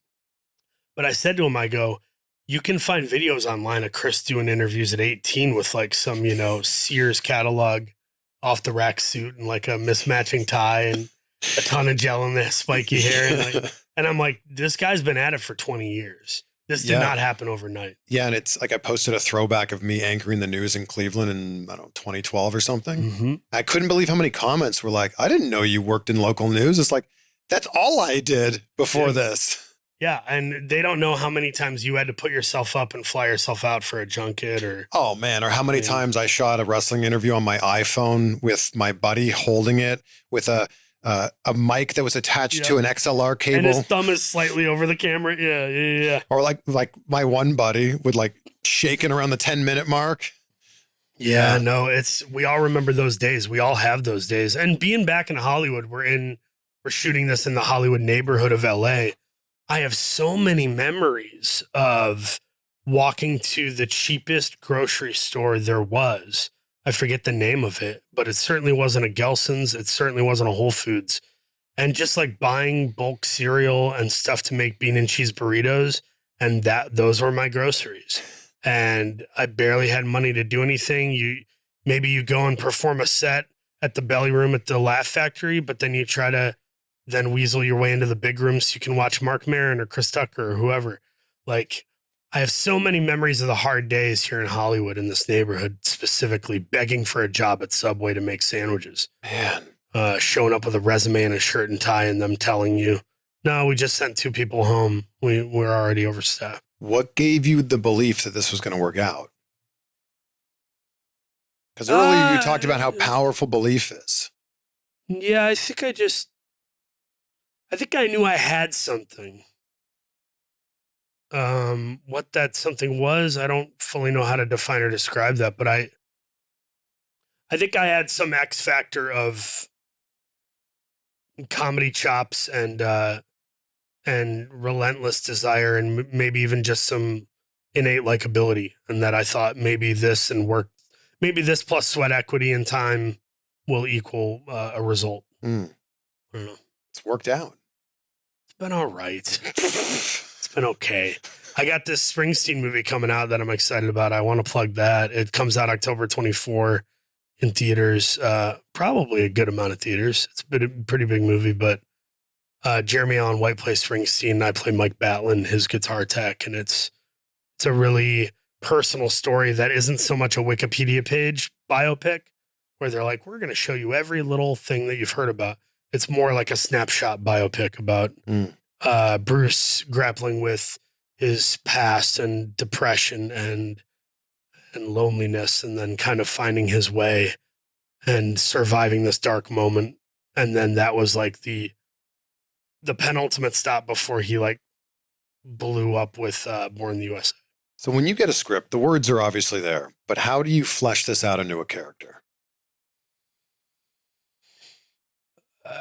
Speaker 1: But I said to him, I go, "You can find videos online of Chris doing interviews at 18 with like some Sears catalog off the rack suit and like a mismatching tie and a ton of gel in that spiky hair." And I'm like, this guy's been at it for 20 years. This did not happen overnight. Yeah.
Speaker 2: And it's like, I posted a throwback of me anchoring the news in Cleveland in, 2012 or something.
Speaker 1: Mm-hmm.
Speaker 2: I couldn't believe how many comments were like, I didn't know you worked in local news. It's like, that's all I did before this.
Speaker 1: Yeah. And they don't know how many times you had to put yourself up and fly yourself out for a junket or.
Speaker 2: Oh man. Or how many times I shot a wrestling interview on my iPhone with my buddy holding it with a mic that was attached to an XLR cable.
Speaker 1: And his thumb is slightly over the camera. Yeah.
Speaker 2: Or like my one buddy would like shaking around the 10-minute mark.
Speaker 1: Yeah, no, we all remember those days. We all have those days. And being back in Hollywood, we're shooting this in the Hollywood neighborhood of LA. I have so many memories of walking to the cheapest grocery store there was. I forget the name of it, but it certainly wasn't a Gelson's. It certainly wasn't a Whole Foods. And just like buying bulk cereal and stuff to make bean and cheese burritos. And those were my groceries. And I barely had money to do anything. Maybe you go and perform a set at the Belly Room at the Laugh Factory, but then you try to then weasel your way into the big room so you can watch Mark Maron or Chris Tucker or whoever. Like, I have so many memories of the hard days here in Hollywood in this neighborhood, specifically begging for a job at Subway to make sandwiches.
Speaker 2: Man.
Speaker 1: Showing up with a resume and a shirt and tie and them telling you, no, we just sent 2 people home. We're already overstaffed.
Speaker 2: What gave you the belief that this was going to work out? Because earlier you talked about how powerful belief is.
Speaker 1: Yeah, I think I knew I had something. What that something was, I don't fully know how to define or describe that, but I think I had some X factor of comedy chops and relentless desire, and maybe even just some innate likability, and that I thought maybe this plus sweat equity and time will equal a result. I don't know.
Speaker 2: It's worked out.
Speaker 1: It's been all right. It's been okay. I got this Springsteen movie coming out that I'm excited about. I want to plug that. It comes out October 24 in theaters, probably a good amount of theaters. It's a pretty big movie, but Jeremy Allen White plays Springsteen. I play Mike Batlin, his guitar tech, and it's a really personal story that isn't so much a Wikipedia page biopic where they're like, we're going to show you every little thing that you've heard about. It's more like a snapshot biopic about Bruce grappling with his past and depression and loneliness, and then kind of finding his way and surviving this dark moment. And then that was like the penultimate stop before he like blew up with Born in the USA.
Speaker 2: So when you get a script, the words are obviously there, but how do you flesh this out into a character?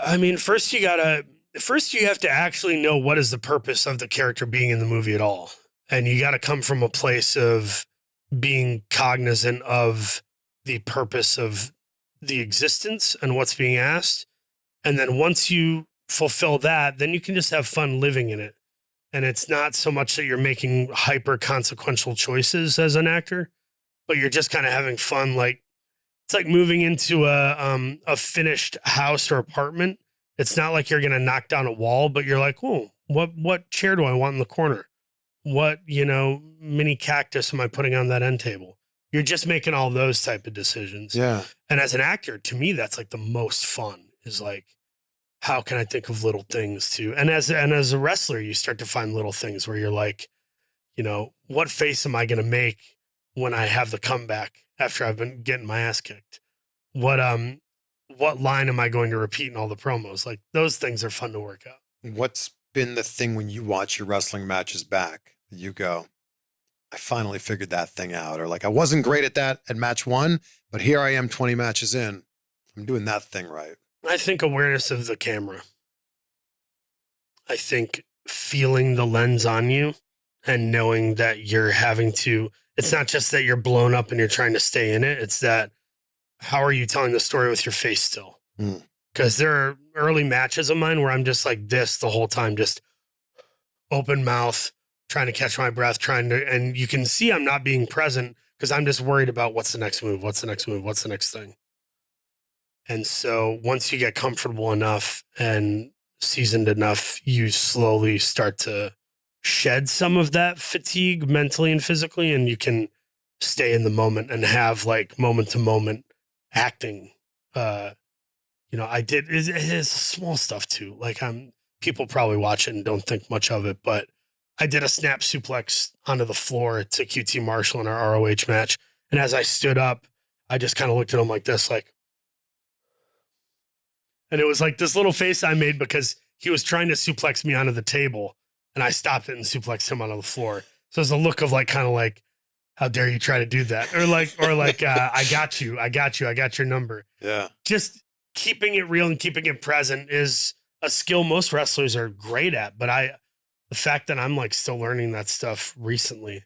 Speaker 1: I mean, first you have to actually know what is the purpose of the character being in the movie at all. And you got to come from a place of being cognizant of the purpose of the existence and what's being asked. And then once you fulfill that, then you can just have fun living in it. And it's not so much that you're making hyper consequential choices as an actor, but you're just kind of having fun. Like, it's like moving into a finished house or apartment. It's not like you're going to knock down a wall, but you're like, oh, what chair do I want in the corner? What, mini cactus am I putting on that end table? You're just making all those type of decisions.
Speaker 2: Yeah.
Speaker 1: And as an actor, to me, that's like the most fun, is like, how can I think of little things too? And as a wrestler, you start to find little things where you're like, what face am I going to make when I have the comeback after I've been getting my ass kicked? What line am I going to repeat in all the promos? Like, those things are fun to work out.
Speaker 2: What's been the thing when you watch your wrestling matches back that you go, I finally figured that thing out? Or like, I wasn't great at that at match 1, but here I am 20 matches in. I'm doing that thing right.
Speaker 1: I think awareness of the camera. I think feeling the lens on you and knowing that you're having to, it's not just that you're blown up and you're trying to stay in it. It's that, how are you telling the story with your face still? Because there are early matches of mine where I'm just like this the whole time, just open mouth, trying to catch my breath, and you can see I'm not being present because I'm just worried about what's the next move, what's the next move, what's the next thing. And so once you get comfortable enough and seasoned enough, you slowly start to shed some of that fatigue mentally and physically, and you can stay in the moment and have like moment to moment acting. It's small stuff too. Like, people probably watch it and don't think much of it, but I did a snap suplex onto the floor to QT Marshall in our ROH match. And as I stood up, I just kind of looked at him like this, like, and it was like this little face I made because he was trying to suplex me onto the table, and I stopped it and suplexed him onto the floor. So it's a look of like, kind of like, how dare you try to do that? Or like, I got your number.
Speaker 2: Yeah.
Speaker 1: Just keeping it real and keeping it present is a skill most wrestlers are great at. But the fact that I'm like still learning that stuff recently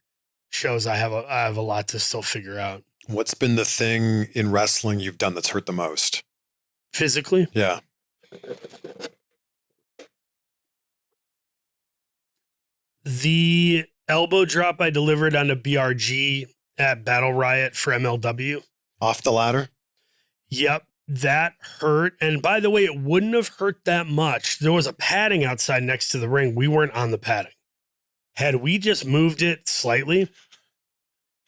Speaker 1: shows I have a lot to still figure out.
Speaker 2: What's been the thing in wrestling you've done that's hurt the most?
Speaker 1: Physically?
Speaker 2: Yeah.
Speaker 1: The elbow drop I delivered on a BRG at Battle Riot for MLW.
Speaker 2: Off the ladder?
Speaker 1: Yep, that hurt. And by the way, it wouldn't have hurt that much. There was a padding outside next to the ring. We weren't on the padding. Had we just moved it slightly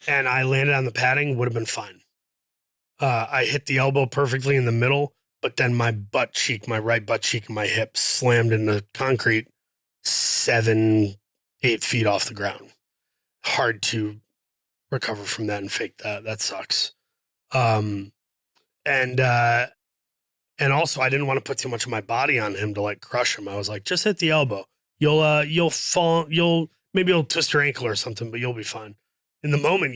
Speaker 1: and I landed on the padding, would have been fine. I hit the elbow perfectly in the middle, but then my right butt cheek and my hip slammed into concrete 7-8 feet off the ground. hard to recover from that and fake that. That sucks. And also I didn't want to put too much of my body on him to like crush him. I was like, just hit the elbow. You'll fall. Maybe you'll twist your ankle or something, but you'll be fine. In the moment,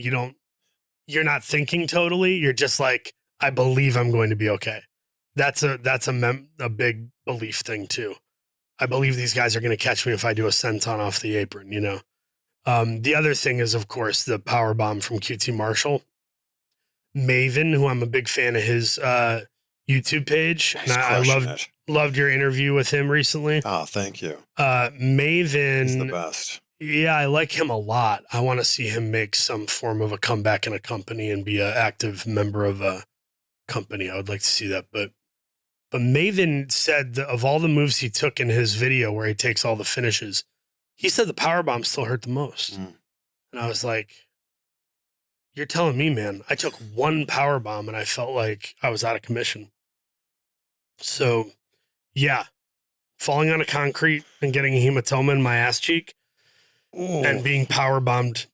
Speaker 1: you're not thinking totally. You're just like, I believe I'm going to be okay. That's a big belief thing too. I believe these guys are going to catch me if I do a senton off the apron, The other thing is, of course, the power bomb from QT Marshall. Maven, who I'm a big fan of his YouTube page. And I loved your interview with him recently.
Speaker 2: Oh, thank you.
Speaker 1: Maven.
Speaker 2: He's the best.
Speaker 1: Yeah, I like him a lot. I want to see him make some form of a comeback in a company and be an active member of a company. I would like to see that. But Maven said that of all the moves he took in his video where he takes all the finishes, he said the powerbomb still hurt the most. And I was like, you're telling me, man, I took one powerbomb and I felt like I was out of commission. So, yeah, falling on a concrete and getting a hematoma in my ass cheek and being powerbombed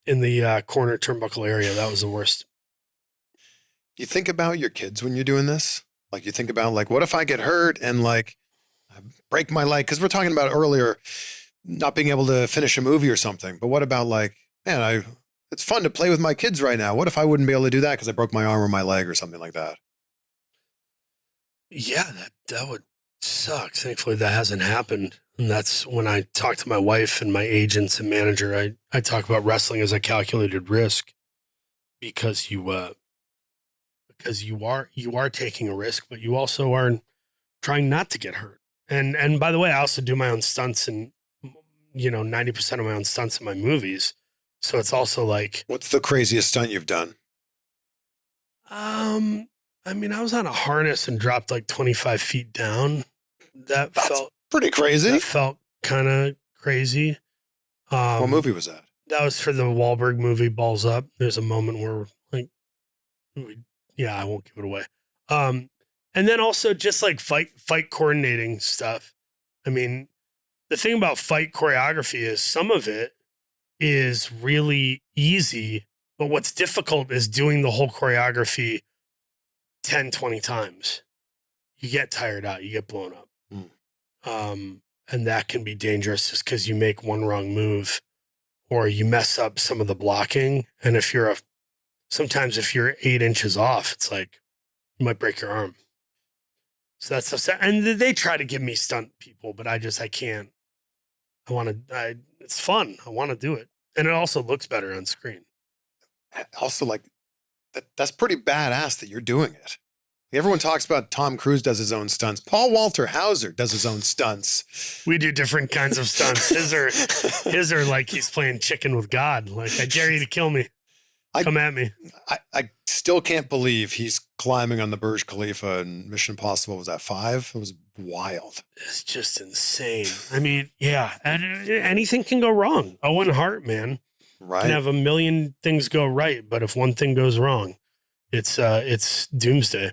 Speaker 1: in the corner turnbuckle area, that was the worst.
Speaker 2: You think about your kids when you're doing this? Like you think about like, what if I get hurt and like I break my leg? Because we're talking about earlier not being able to finish a movie or something. But what about like, man, it's fun to play with my kids right now. What if I wouldn't be able to do that because I broke my arm or my leg or something like that?
Speaker 1: Yeah, that would suck. Thankfully, that hasn't happened. And that's when I talk to my wife and my agents and manager, I talk about wrestling as a calculated risk because you are taking a risk, but you also are trying not to get hurt. And by the way, I also do my own stunts and 90% of my own stunts in my movies. So it's also like,
Speaker 2: what's the craziest stunt you've done?
Speaker 1: I mean, I was on a harness and dropped like 25 feet down. That's felt
Speaker 2: pretty crazy.
Speaker 1: That felt kind of crazy.
Speaker 2: What movie was that?
Speaker 1: That was for the Wahlberg movie, Balls Up. There's a moment where I won't give it away. And then also just like fight coordinating stuff. I mean, the thing about fight choreography is some of it is really easy, but what's difficult is doing the whole choreography 10, 20 times. You get tired out, you get blown up. And that can be dangerous just because you make one wrong move or you mess up some of the blocking. And sometimes if you're 8 inches off, it's like you might break your arm. So that's upset. And they try to give me stunt people, but I can't. It's fun. I want to do it. And it also looks better on screen.
Speaker 2: Also, like, that's pretty badass that you're doing it. Everyone talks about Tom Cruise does his own stunts. Paul Walter Hauser does his own stunts.
Speaker 1: We do different kinds of stunts. His are like he's playing chicken with God. Like, I dare you to kill me. Come at me.
Speaker 2: I still can't believe he's climbing on the Burj Khalifa in Mission Impossible. Was that 5? It was wild.
Speaker 1: It's just insane. I mean, yeah. And anything can go wrong. Owen Hart, man.
Speaker 2: Right.
Speaker 1: Can have a million things go right, but if one thing goes wrong, it's doomsday.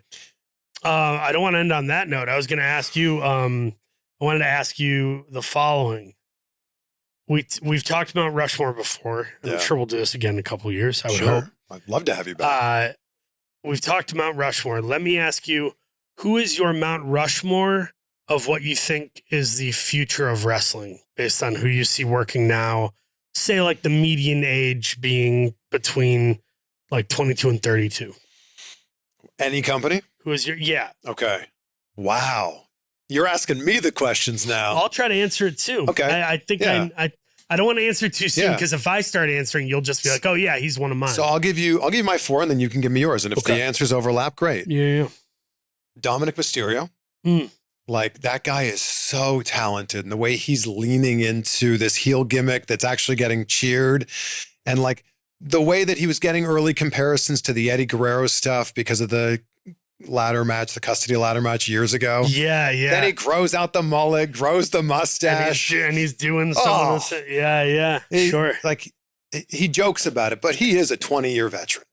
Speaker 1: I don't want to end on that note. I was going to ask you, I wanted to ask you the following. We've talked about Rushmore before. Yeah. I'm sure we'll do this again in a couple of years. I would hope.
Speaker 2: I'd love to have you back.
Speaker 1: We've talked about Rushmore. Let me ask you, who is your Mount Rushmore of what you think is the future of wrestling based on who you see working now? Say like the median age being between like 22 and 32.
Speaker 2: Any company?
Speaker 1: Who is yeah.
Speaker 2: Okay. Wow. You're asking me the questions now.
Speaker 1: I'll try to answer it too.
Speaker 2: Okay.
Speaker 1: I think I don't want to answer too soon because if I start answering, you'll just be like, oh yeah, he's one of mine.
Speaker 2: So I'll give you my 4 and then you can give me yours. And if the answers overlap, great.
Speaker 1: Yeah.
Speaker 2: Dominic Mysterio. Like that guy is so talented and the way he's leaning into this heel gimmick that's actually getting cheered. And like the way that he was getting early comparisons to the Eddie Guerrero stuff because of the ladder match, the custody ladder match years ago.
Speaker 1: Yeah.
Speaker 2: Then he grows out the mullet, grows the mustache.
Speaker 1: And he's doing some of this. Yeah. Sure.
Speaker 2: Like he jokes about it, but he is a 20-year veteran.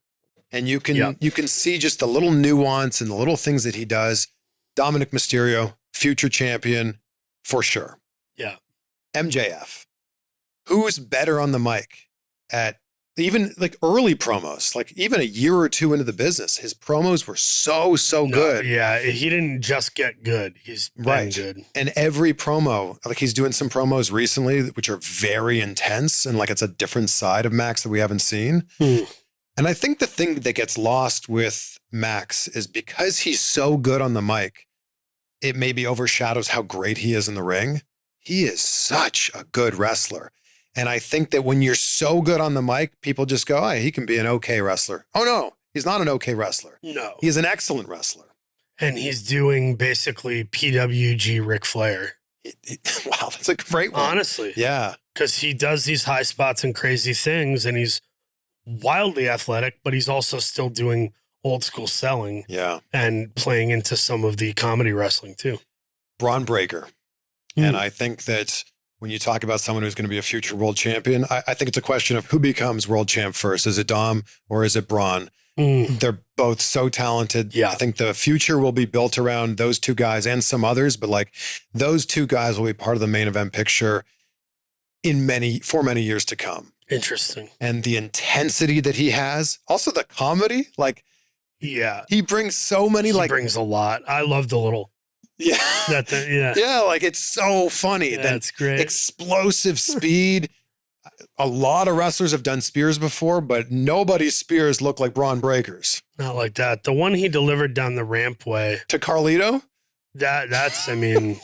Speaker 2: And you can see just the little nuance and the little things that he does. Dominic Mysterio, future champion for sure.
Speaker 1: Yeah.
Speaker 2: MJF. Who's better on the mic? at even like early promos, like even a year or two into the business, his promos were so good.
Speaker 1: Yeah, he didn't just get good. He's been good.
Speaker 2: And every promo, like he's doing some promos recently, which are very intense. And like, it's a different side of Max that we haven't seen. And I think the thing that gets lost with Max is because he's so good on the mic, it maybe overshadows how great he is in the ring. He is such a good wrestler. And I think that when you're so good on the mic, people just go, he can be an okay wrestler. Oh, no, he's not an okay wrestler.
Speaker 1: No.
Speaker 2: He's an excellent wrestler.
Speaker 1: And he's doing basically PWG Ric Flair.
Speaker 2: Wow, that's a great one.
Speaker 1: Honestly.
Speaker 2: Yeah.
Speaker 1: Because he does these high spots and crazy things, and he's wildly athletic, but he's also still doing old school selling.
Speaker 2: Yeah.
Speaker 1: And playing into some of the comedy wrestling, too.
Speaker 2: Braun Breaker. And I think that when you talk about someone who's going to be a future world champion, I think it's a question of who becomes world champ first. Is it Dom or is it Braun? They're both so talented.
Speaker 1: Yeah.
Speaker 2: I think the future will be built around those two guys and some others, but like those two guys will be part of the main event picture for many years to come.
Speaker 1: Interesting.
Speaker 2: And the intensity that he has, also the comedy, like he brings so many,
Speaker 1: he brings a lot. I love the little
Speaker 2: yeah, like it's so funny.
Speaker 1: Yeah, that's great.
Speaker 2: Explosive speed. A lot of wrestlers have done spears before, but nobody's spears look like Braun Breaker's.
Speaker 1: Not like that. The one he delivered down the rampway
Speaker 2: to Carlito.
Speaker 1: That's. I mean,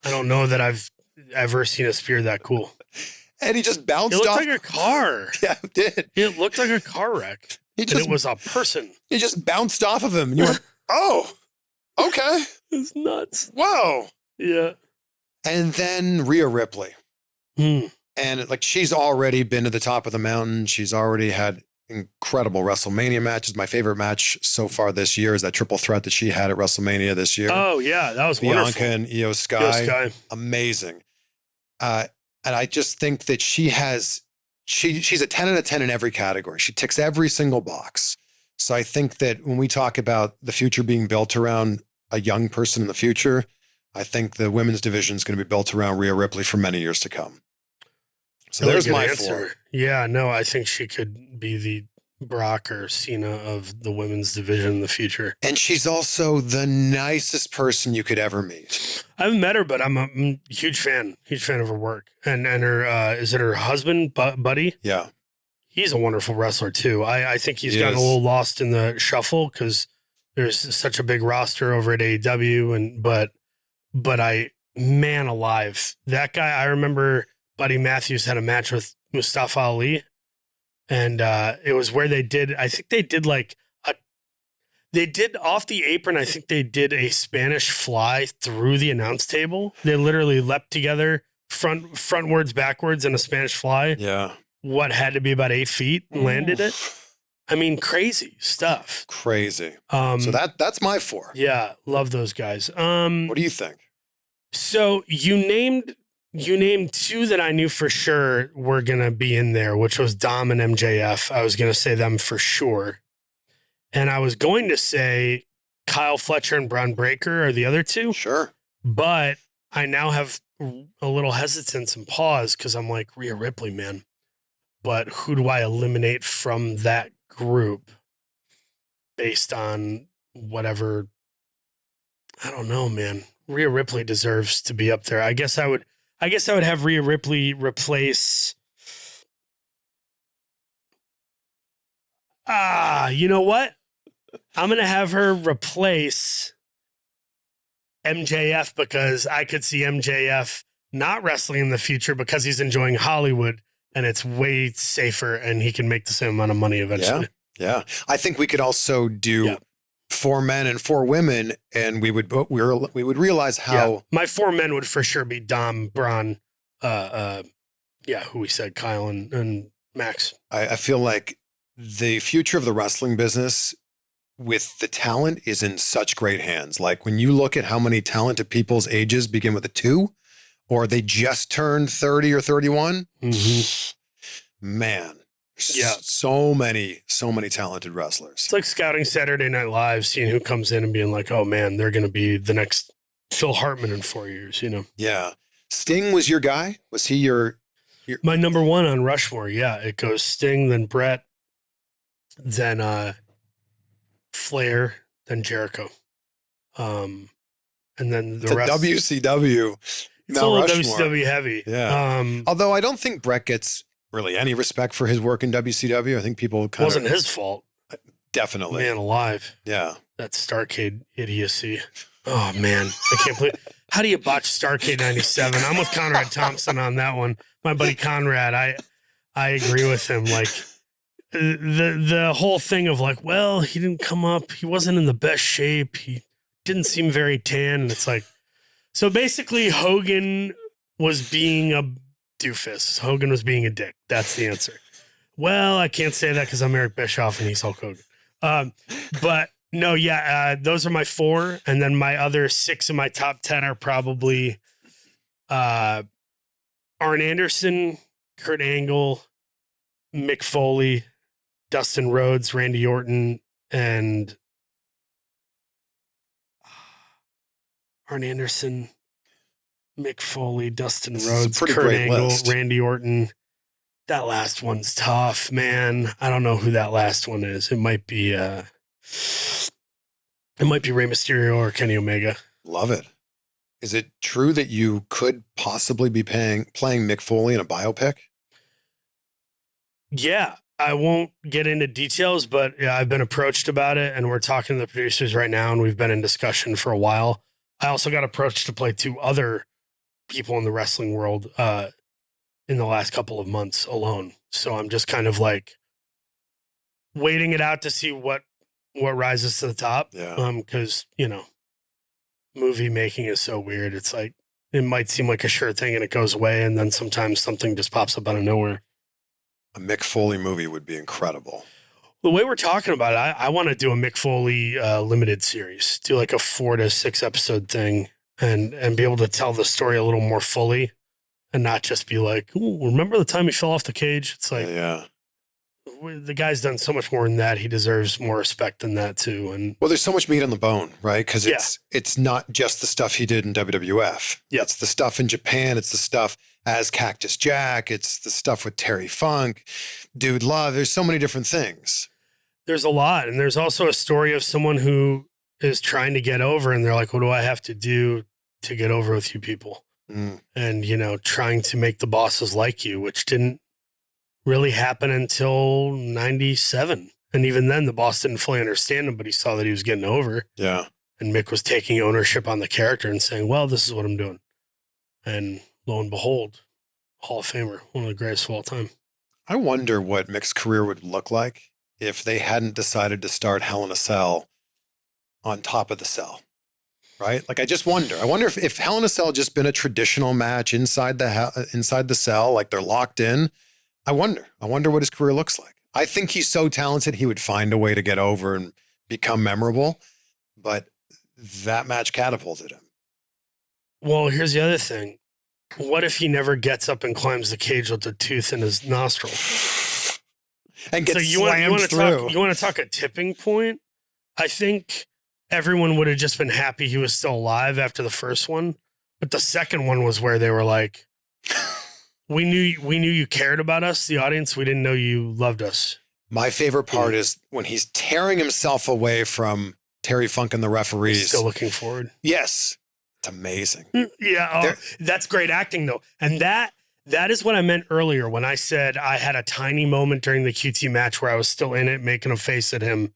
Speaker 1: I don't know that I've ever seen a spear that cool.
Speaker 2: And he just bounced
Speaker 1: off.
Speaker 2: It
Speaker 1: looked like a car.
Speaker 2: Yeah, it did.
Speaker 1: It looked like a car wreck. It was a person.
Speaker 2: He just bounced off of him, and you went, "Oh, okay."
Speaker 1: It's nuts.
Speaker 2: Whoa.
Speaker 1: Yeah.
Speaker 2: And then Rhea Ripley. And like she's already been to the top of the mountain. She's already had incredible WrestleMania matches. My favorite match so far this year is that triple threat that she had at WrestleMania this year.
Speaker 1: Oh, yeah. That was
Speaker 2: Bianca
Speaker 1: wonderful.
Speaker 2: and Io Sky. Amazing. And I just think that she's a 10 out of 10 in every category. She ticks every single box. So I think that when we talk about the future being built around a young person in the future, I think the women's division is going to be built around Rhea Ripley for many years to come. So there's my answer. 4.
Speaker 1: Yeah, no, I think she could be the Brock or Cena of the women's division in the future.
Speaker 2: And she's also the nicest person you could ever meet.
Speaker 1: I haven't met her, but I'm a huge fan of her work. And her, is it her husband, Buddy?
Speaker 2: Yeah.
Speaker 1: He's a wonderful wrestler too. I think he's gotten a little lost in the shuffle because there's such a big roster over at AEW, but man alive, that guy. I remember Buddy Matthews had a match with Mustafa Ali, and it was where they did off the apron. I think they did a Spanish fly through the announce table. They literally leapt together frontwards, backwards in a Spanish fly.
Speaker 2: Yeah.
Speaker 1: What had to be about 8 feet and landed it. I mean, crazy stuff.
Speaker 2: Crazy. So that's my 4.
Speaker 1: Yeah, love those guys.
Speaker 2: What do you think?
Speaker 1: So you named 2 that I knew for sure were gonna be in there, which was Dom and MJF. I was gonna say them for sure, and I was going to say Kyle Fletcher and Braun Breaker are the other 2.
Speaker 2: Sure,
Speaker 1: but I now have a little hesitance and pause because I'm like Rhea Ripley, man. But who do I eliminate from that group based on whatever? I don't know, man. Rhea Ripley deserves to be up there. I guess I would have Rhea Ripley replace. You know what? I'm going to have her replace MJF because I could see MJF not wrestling in the future because he's enjoying Hollywood. And it's way safer, and he can make the same amount of money eventually.
Speaker 2: Yeah. I think we could also do 4 men and 4 women, and we would realize how.
Speaker 1: Yeah. My 4 men would for sure be Dom, Braun, who we said, Kyle and Max.
Speaker 2: I feel like the future of the wrestling business with the talent is in such great hands. Like when you look at how many talented people's ages begin with a 2. Or they just turned 30 or 31. Man, so many talented wrestlers.
Speaker 1: It's like scouting Saturday Night Live, seeing who comes in and being like, oh man, they're going to be the next Phil Hartman in 4 years, you know?
Speaker 2: Yeah. Sting was your guy? Was he your
Speaker 1: My number one on Rushmore. Yeah. It goes Sting, then Brett, then Flair, then Jericho. And then the rest.
Speaker 2: WCW.
Speaker 1: It's a little WCW heavy.
Speaker 2: Yeah. Although I don't think Brett gets really any respect for his work in WCW. I think people kind of...
Speaker 1: It wasn't his fault.
Speaker 2: Definitely.
Speaker 1: Man alive.
Speaker 2: Yeah.
Speaker 1: That Starrcade idiocy. Oh, man. I can't believe... How do you botch Starrcade 97? I'm with Conrad Thompson on that one. My buddy Conrad, I agree with him. Like, the whole thing of like, well, he didn't come up. He wasn't in the best shape. He didn't seem very tan. And it's like... So basically, Hogan was being a doofus. Hogan was being a dick. That's the answer. Well, I can't say that because I'm Eric Bischoff and he's Hulk Hogan. But no, yeah, those are my 4. And then my other 6 in my top 10 are probably Arn Anderson, Kurt Angle, Mick Foley, Dustin Rhodes, Randy Orton, and Arn Anderson, Mick Foley, Dustin Rhodes, Kurt Angle, Randy Orton. That last one's tough, man. I don't know who that last one is. It might be Rey Mysterio or Kenny Omega.
Speaker 2: Love it. Is it true that you could possibly be playing Mick Foley in a biopic?
Speaker 1: Yeah. I won't get into details, but yeah, I've been approached about it and we're talking to the producers right now and we've been in discussion for a while. I also got approached to play 2 other people in the wrestling world in the last couple of months alone. So I'm just kind of like waiting it out to see what rises to the top.
Speaker 2: Yeah.
Speaker 1: Because, movie making is so weird. It's like, it might seem like a sure thing and it goes away. And then sometimes something just pops up out of nowhere.
Speaker 2: A Mick Foley movie would be incredible.
Speaker 1: The way we're talking about it, I want to do a Mick Foley limited series, do like a 4 to 6 episode thing and be able to tell the story a little more fully and not just be like, ooh, remember the time he fell off the cage? It's like,
Speaker 2: yeah.
Speaker 1: The guy's done so much more than that. He deserves more respect than that too. And
Speaker 2: well, there's so much meat on the bone, right? Because it's not just the stuff he did in WWF.
Speaker 1: Yeah.
Speaker 2: It's the stuff in Japan. It's the stuff as Cactus Jack. It's the stuff with Terry Funk, Dude Love. There's so many different things.
Speaker 1: There's a lot. And there's also a story of someone who is trying to get over and they're like, what do I have to do to get over with you people? And, trying to make the bosses like you, which didn't really happen until 97. And even then the boss didn't fully understand him, but he saw that he was getting over.
Speaker 2: Yeah.
Speaker 1: And Mick was taking ownership on the character and saying, well, this is what I'm doing. And lo and behold, Hall of Famer, one of the greatest of all time.
Speaker 2: I wonder what Mick's career would look like if they hadn't decided to start Hell in a Cell on top of the cell, right? Like, I just wonder. I wonder if Hell in a Cell had just been a traditional match inside the cell, like they're locked in. I wonder what his career looks like. I think he's so talented, he would find a way to get over and become memorable, but that match catapulted him.
Speaker 1: Well, here's the other thing. What if he never gets up and climbs the cage with a tooth in his nostril?
Speaker 2: And gets slammed through.
Speaker 1: You want to talk a tipping point? I think everyone would have just been happy he was still alive after the first one. But the second one was where they were like, we knew you cared about us, the audience. We didn't know you loved us.
Speaker 2: My favorite part is when he's tearing himself away from Terry Funk and the referees.
Speaker 1: He's still looking forward.
Speaker 2: Yes. It's amazing.
Speaker 1: Yeah. That's great acting, though. And that is what I meant earlier when I said I had a tiny moment during the QT match where I was still in it, making a face at him.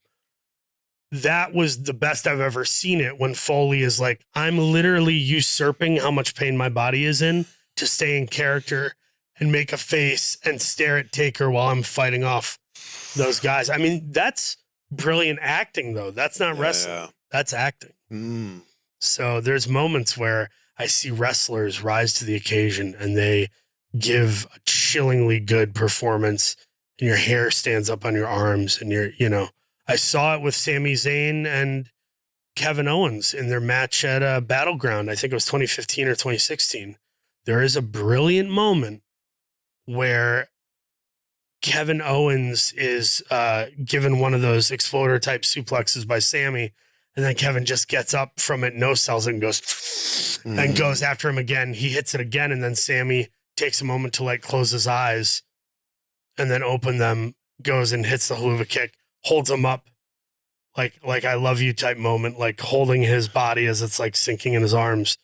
Speaker 1: That was the best I've ever seen it when Foley is like, I'm literally usurping how much pain my body is in to stay in character and make a face and stare at Taker while I'm fighting off those guys. I mean, that's brilliant acting, though. That's not wrestling. Yeah. That's acting. So there's moments where I see wrestlers rise to the occasion and they give a chillingly good performance and your hair stands up on your arms and I saw it with Sami Zayn and Kevin Owens in their match at Battleground. I think it was 2015 or 2016. There is a brilliant moment where Kevin Owens is given one of those exploder type suplexes by Sami. And then Kevin just gets up from it, no sells it, and goes after him again. He hits it again, and then Sami takes a moment to like close his eyes and then open them, goes and hits the haluva kick, holds him up like I love you type moment, like holding his body as it's like sinking in his arms,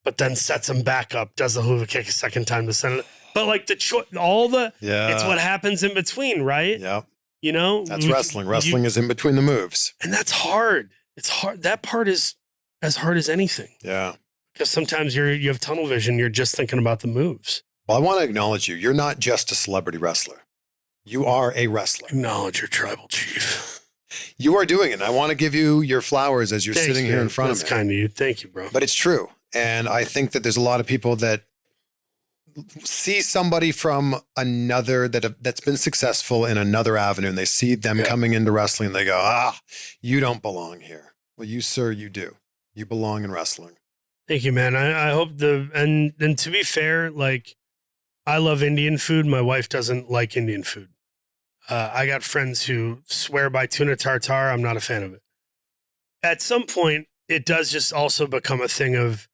Speaker 1: but then sets him back up, does the haluva kick a second time to send it. But like it's what happens in between, right?
Speaker 2: Yeah.
Speaker 1: You know?
Speaker 2: That's wrestling. Wrestling is in between the moves.
Speaker 1: And that's hard. It's hard. That part is as hard as anything.
Speaker 2: Yeah.
Speaker 1: Because sometimes you have tunnel vision. You're just thinking about the moves.
Speaker 2: Well, I want to acknowledge you. You're not just a celebrity wrestler. You are a wrestler.
Speaker 1: Acknowledge your tribal chief.
Speaker 2: You are doing it. And I want to give you your flowers as you're sitting here in front of me.
Speaker 1: That's kind of you. Thank you, bro.
Speaker 2: But it's true. And I think that there's a lot of people that see somebody from another that's been successful in another avenue, and they see them coming into wrestling and they go, you don't belong here. Well, you, sir, you do. You belong in wrestling.
Speaker 1: Thank you, man. I hope and to be fair, like I love Indian food. My wife doesn't like Indian food. I got friends who swear by tuna tartare. I'm not a fan of it. At some point, it does just also become a thing of,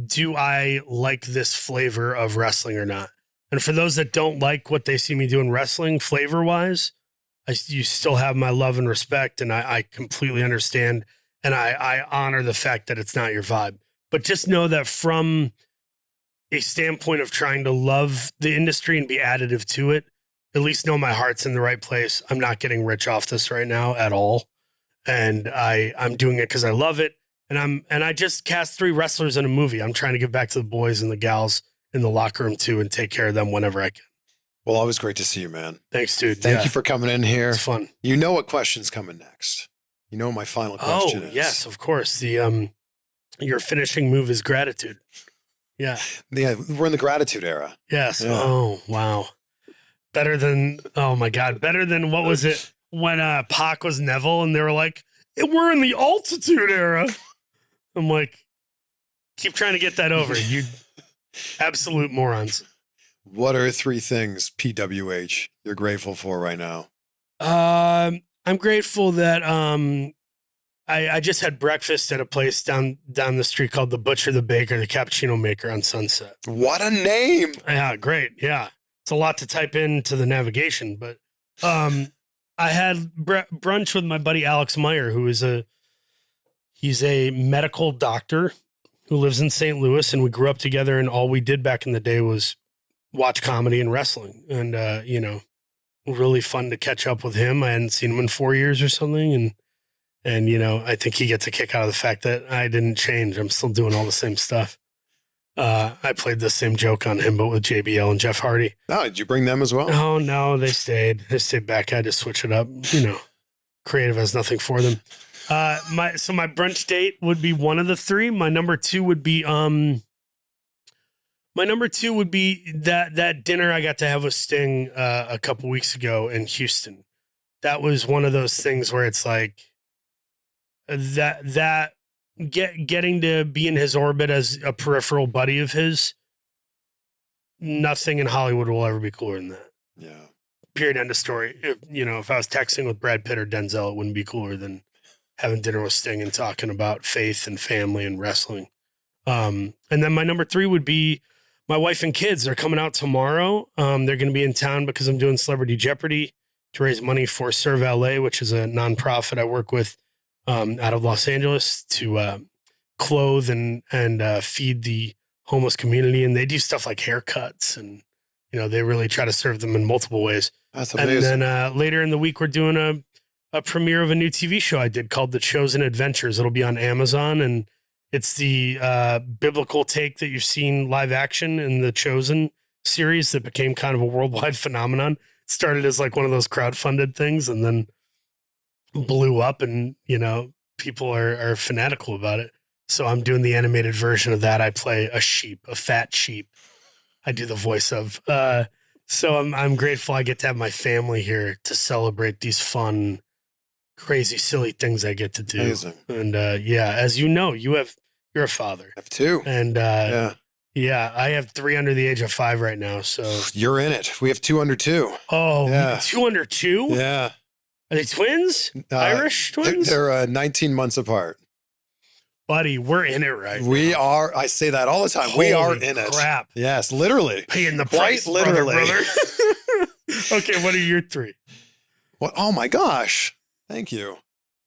Speaker 1: do I like this flavor of wrestling or not? And for those that don't like what they see me doing wrestling flavor-wise, you still have my love and respect, and I completely understand, and I honor the fact that it's not your vibe. But just know that from a standpoint of trying to love the industry and be additive to it, at least know my heart's in the right place. I'm not getting rich off this right now at all. And I'm doing it because I love it. And I just cast 3 wrestlers in a movie. I'm trying to give back to the boys and the gals in the locker room too and take care of them whenever I can.
Speaker 2: Well, always great to see you, man.
Speaker 1: Thanks, dude.
Speaker 2: Thank you for coming in here.
Speaker 1: It's fun.
Speaker 2: You know what question's coming next. You know what my final question is.
Speaker 1: Yes, of course. Your finishing move is gratitude. Yeah.
Speaker 2: Yeah, we're in the gratitude era.
Speaker 1: Yes.
Speaker 2: Yeah.
Speaker 1: Oh, wow. Oh my God. Better than what was it when Pac was Neville and they were like, we're in the altitude era. I'm like, keep trying to get that over. You absolute morons.
Speaker 2: What are 3 things, PWH, you're grateful for right now?
Speaker 1: I'm grateful that I just had breakfast at a place down the street called the Butcher, the Baker, the Cappuccino Maker on Sunset.
Speaker 2: What a name!
Speaker 1: Yeah, great. Yeah, it's a lot to type into the navigation, but I had brunch with my buddy Alex Meyer, who is he's a medical doctor who lives in St. Louis, and we grew up together, and all we did back in the day was watch comedy and wrestling, and really fun to catch up with him. I hadn't seen him in 4 years or something, and I think he gets a kick out of the fact that I didn't change. I'm still doing all the same stuff. I played the same joke on him, but with JBL and Jeff Hardy.
Speaker 2: Oh, did you bring them as well?
Speaker 1: Oh, no, they stayed back. I had to switch it up. Creative has nothing for them. My brunch date would be one of the 3. My number 2 would be that dinner I got to have with Sting a couple weeks ago in Houston. That was one of those things where it's like getting to be in his orbit as a peripheral buddy of his. Nothing in Hollywood will ever be cooler than that.
Speaker 2: Yeah.
Speaker 1: Period. End of story. If I was texting with Brad Pitt or Denzel, it wouldn't be cooler than having dinner with Sting and talking about faith and family and wrestling. And then my number 3 would be my wife and kids. They're coming out tomorrow. They're going to be in town because I'm doing Celebrity Jeopardy to raise money for Serve LA, which is a nonprofit I work with out of Los Angeles to clothe and feed the homeless community. And they do stuff like haircuts and, they really try to serve them in multiple ways.
Speaker 2: That's amazing.
Speaker 1: And then later in the week, we're doing a premiere of a new TV show I did called The Chosen Adventures. It'll be on Amazon, and it's the biblical take that you've seen live action in the Chosen series that became kind of a worldwide phenomenon. It started as like one of those crowdfunded things and then blew up, and people are fanatical about it. So I'm doing the animated version of that. I play a sheep, a fat sheep. I do the voice of. So I'm grateful I get to have my family here to celebrate these fun, crazy, silly things I get to do.
Speaker 2: Amazing.
Speaker 1: And as you know, you're a father.
Speaker 2: I have 2.
Speaker 1: And yeah, I have 3 under the age of 5 right now. So
Speaker 2: you're in it. We have 2 under 2.
Speaker 1: Oh,
Speaker 2: yeah.
Speaker 1: 2 under 2?
Speaker 2: Yeah.
Speaker 1: Are they twins? Irish twins?
Speaker 2: They're 19 months apart.
Speaker 1: buddy, we're in it right
Speaker 2: We
Speaker 1: now.
Speaker 2: are. I say that all the time. We are
Speaker 1: Holy
Speaker 2: in it.
Speaker 1: crap.
Speaker 2: Yes, literally.
Speaker 1: Paying the
Speaker 2: Quite
Speaker 1: price,
Speaker 2: literally.
Speaker 1: brother. Okay, what are your 3?
Speaker 2: What? Oh my gosh. Thank you.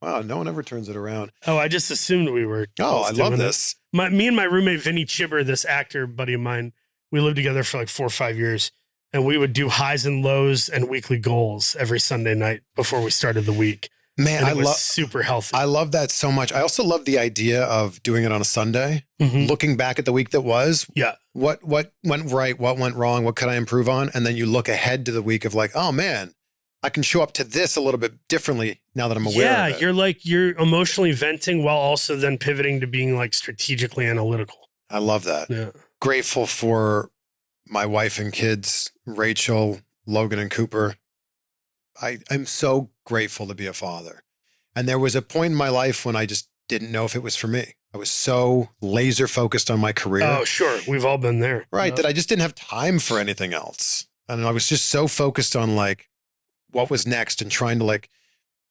Speaker 2: Wow, no one ever turns it around.
Speaker 1: Oh, I just assumed we were.
Speaker 2: Oh, I love
Speaker 1: doing
Speaker 2: this.
Speaker 1: Me and my roommate, Vinny Chibber, this actor buddy of mine, we lived together for like 4 or 5 years, and we would do highs and lows and weekly goals every Sunday night before we started the week.
Speaker 2: Man,
Speaker 1: I love super healthy.
Speaker 2: I love that so much. I also love the idea of doing it on a Sunday,
Speaker 1: Mhm.
Speaker 2: looking back at the week that was.
Speaker 1: Yeah.
Speaker 2: What went right? What went wrong? What could I improve on? And then you look ahead to the week of like, oh man, I can show up to this a little bit differently now that I'm aware of it.
Speaker 1: You're emotionally venting while also then pivoting to being like strategically analytical.
Speaker 2: I love that.
Speaker 1: Yeah.
Speaker 2: Grateful for my wife and kids, Rachel, Logan, and Cooper. I'm so grateful to be a father. And there was a point in my life when I just didn't know if it was for me. I was so laser focused on my career.
Speaker 1: Oh, sure. We've all been there.
Speaker 2: Right. That I just didn't have time for anything else. And I was just so focused on like what was next and trying to like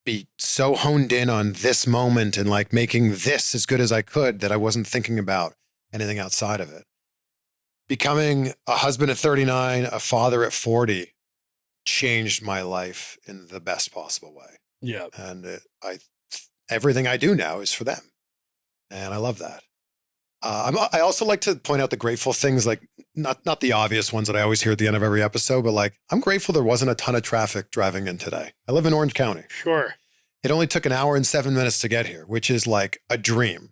Speaker 2: be so honed in on this moment and like making this as good as I could that I wasn't thinking about anything outside of it. Becoming a husband at 39, a father at 40 changed my life in the best possible way.
Speaker 1: Yeah.
Speaker 2: And everything I do now is for them. And I love that. I also like to point out the grateful things, like not the obvious ones that I always hear at the end of every episode, but like, I'm grateful there wasn't a ton of traffic driving in today. I live in Orange County.
Speaker 1: Sure.
Speaker 2: It only took 1 hour and 7 minutes to get here, which is like a dream.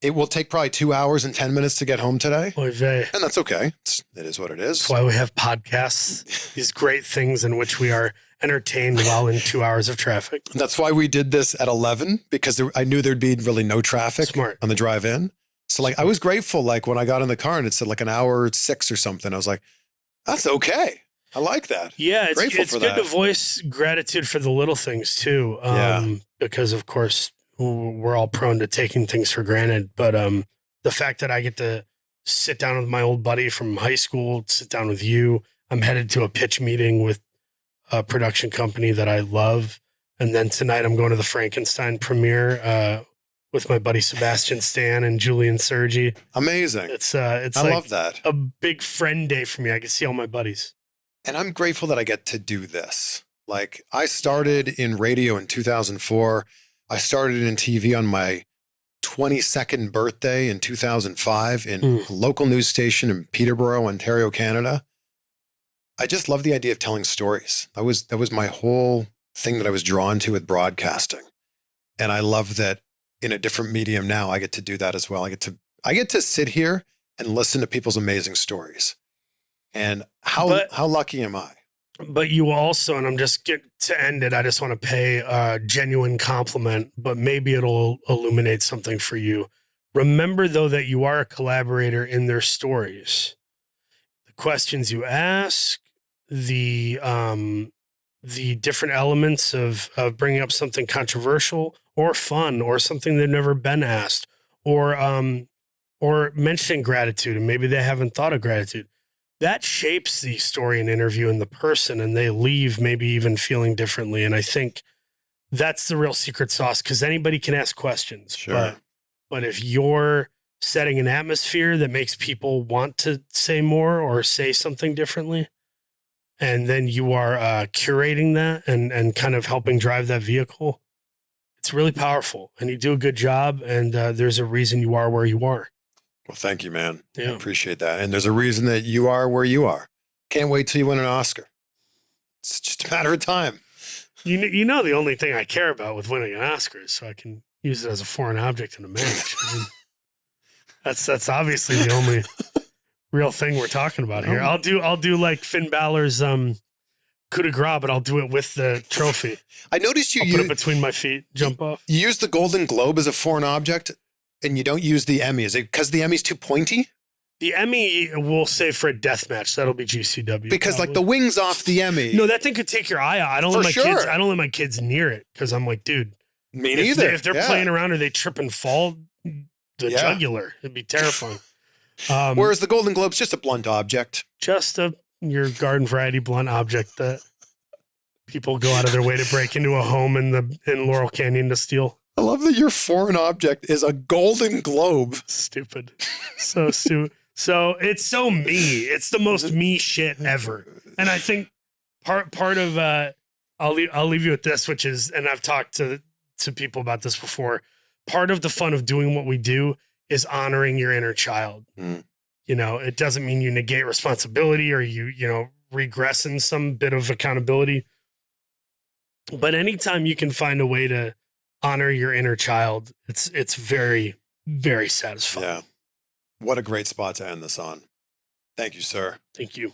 Speaker 2: It will take probably 2 hours and 10 minutes to get home today.
Speaker 1: Oy vey.
Speaker 2: And that's okay. It is what it is.
Speaker 1: That's why we have podcasts, these great things in which we are entertained while in 2 hours of traffic.
Speaker 2: That's why we did this at 11, because I knew there'd be really no traffic on the drive in. So like, I was grateful. Like when I got in the car and it said like 1 hour 6 or something, I was like, that's okay. I like that.
Speaker 1: Yeah. It's
Speaker 2: Grateful
Speaker 1: good to voice gratitude for the little things too. Because of course we're all prone to taking things for granted. But the fact that I get to sit down with my old buddy from high school, sit down with you, I'm headed to a pitch meeting with a production company that I love. And then tonight I'm going to the Frankenstein premiere, with my buddy Sebastian Stan and Julian Sergi.
Speaker 2: Amazing.
Speaker 1: I
Speaker 2: like love that.
Speaker 1: A big friend day for me. I can see all my buddies.
Speaker 2: And I'm grateful that I get to do this. Like I started in radio in 2004. I started in TV on my 22nd birthday in 2005 in a local news station in Peterborough, Ontario, Canada. I just love the idea of telling stories. That was my whole thing that I was drawn to with broadcasting. And I love that in a different medium now, I get to do that as well. I get to sit here and listen to people's amazing stories. And how lucky am I?
Speaker 1: But you also, and I'm just get to end it, I just want to pay a genuine compliment, but maybe it'll illuminate something for you. Remember though, that you are a collaborator in their stories. The questions you ask, the different elements of bringing up something controversial or fun or something they've never been asked, or mentioning gratitude and maybe they haven't thought of gratitude. That shapes the story and interview and the person, and they leave maybe even feeling differently. And I think that's the real secret sauce, because anybody can ask questions.
Speaker 2: Sure.
Speaker 1: But if you're setting an atmosphere that makes people want to say more or say something differently, and then you are curating that and kind of helping drive that vehicle, it's really powerful. And you do a good job, and there's a reason you are where you are.
Speaker 2: Well, thank you, man.
Speaker 1: Yeah.
Speaker 2: I appreciate that. And there's a reason that you are where you are. Can't wait till you win an Oscar. It's just a matter of time.
Speaker 1: You know, the only thing I care about with winning an Oscar is so I can use it as a foreign object in a match. I mean, that's obviously the only real thing we're talking about here. I'll do like Finn Balor's coup de grace, but I'll do it with the trophy.
Speaker 2: I noticed
Speaker 1: I'll put it between my feet, jump off.
Speaker 2: You use the Golden Globe as a foreign object, and you don't use the Emmy. Is it because the Emmy's too pointy?
Speaker 1: The Emmy we'll save for a death match. That'll be GCW.
Speaker 2: Because like the wings off the Emmy.
Speaker 1: No, that thing could take your eye out. I don't let my kids near it, because I'm like, dude.
Speaker 2: Me neither.
Speaker 1: If they're playing around or they trip and fall, the jugular, it'd be terrifying.
Speaker 2: Whereas the Golden Globe's just a blunt object.
Speaker 1: Just your garden variety blunt object that people go out of their way to break into a home in Laurel Canyon to steal.
Speaker 2: I love that your foreign object is a Golden Globe.
Speaker 1: Stupid. So stupid. So it's so me. It's the most me shit ever. And I think part of I'll leave you with this, which is, and I've talked to people about this before. Part of the fun of doing what we do is honoring your inner child. You know, it doesn't mean you negate responsibility or you regress in some bit of accountability. But anytime you can find a way to honor your inner child, it's very, very satisfying.
Speaker 2: Yeah. What a great spot to end this on. Thank you, sir.
Speaker 1: Thank you.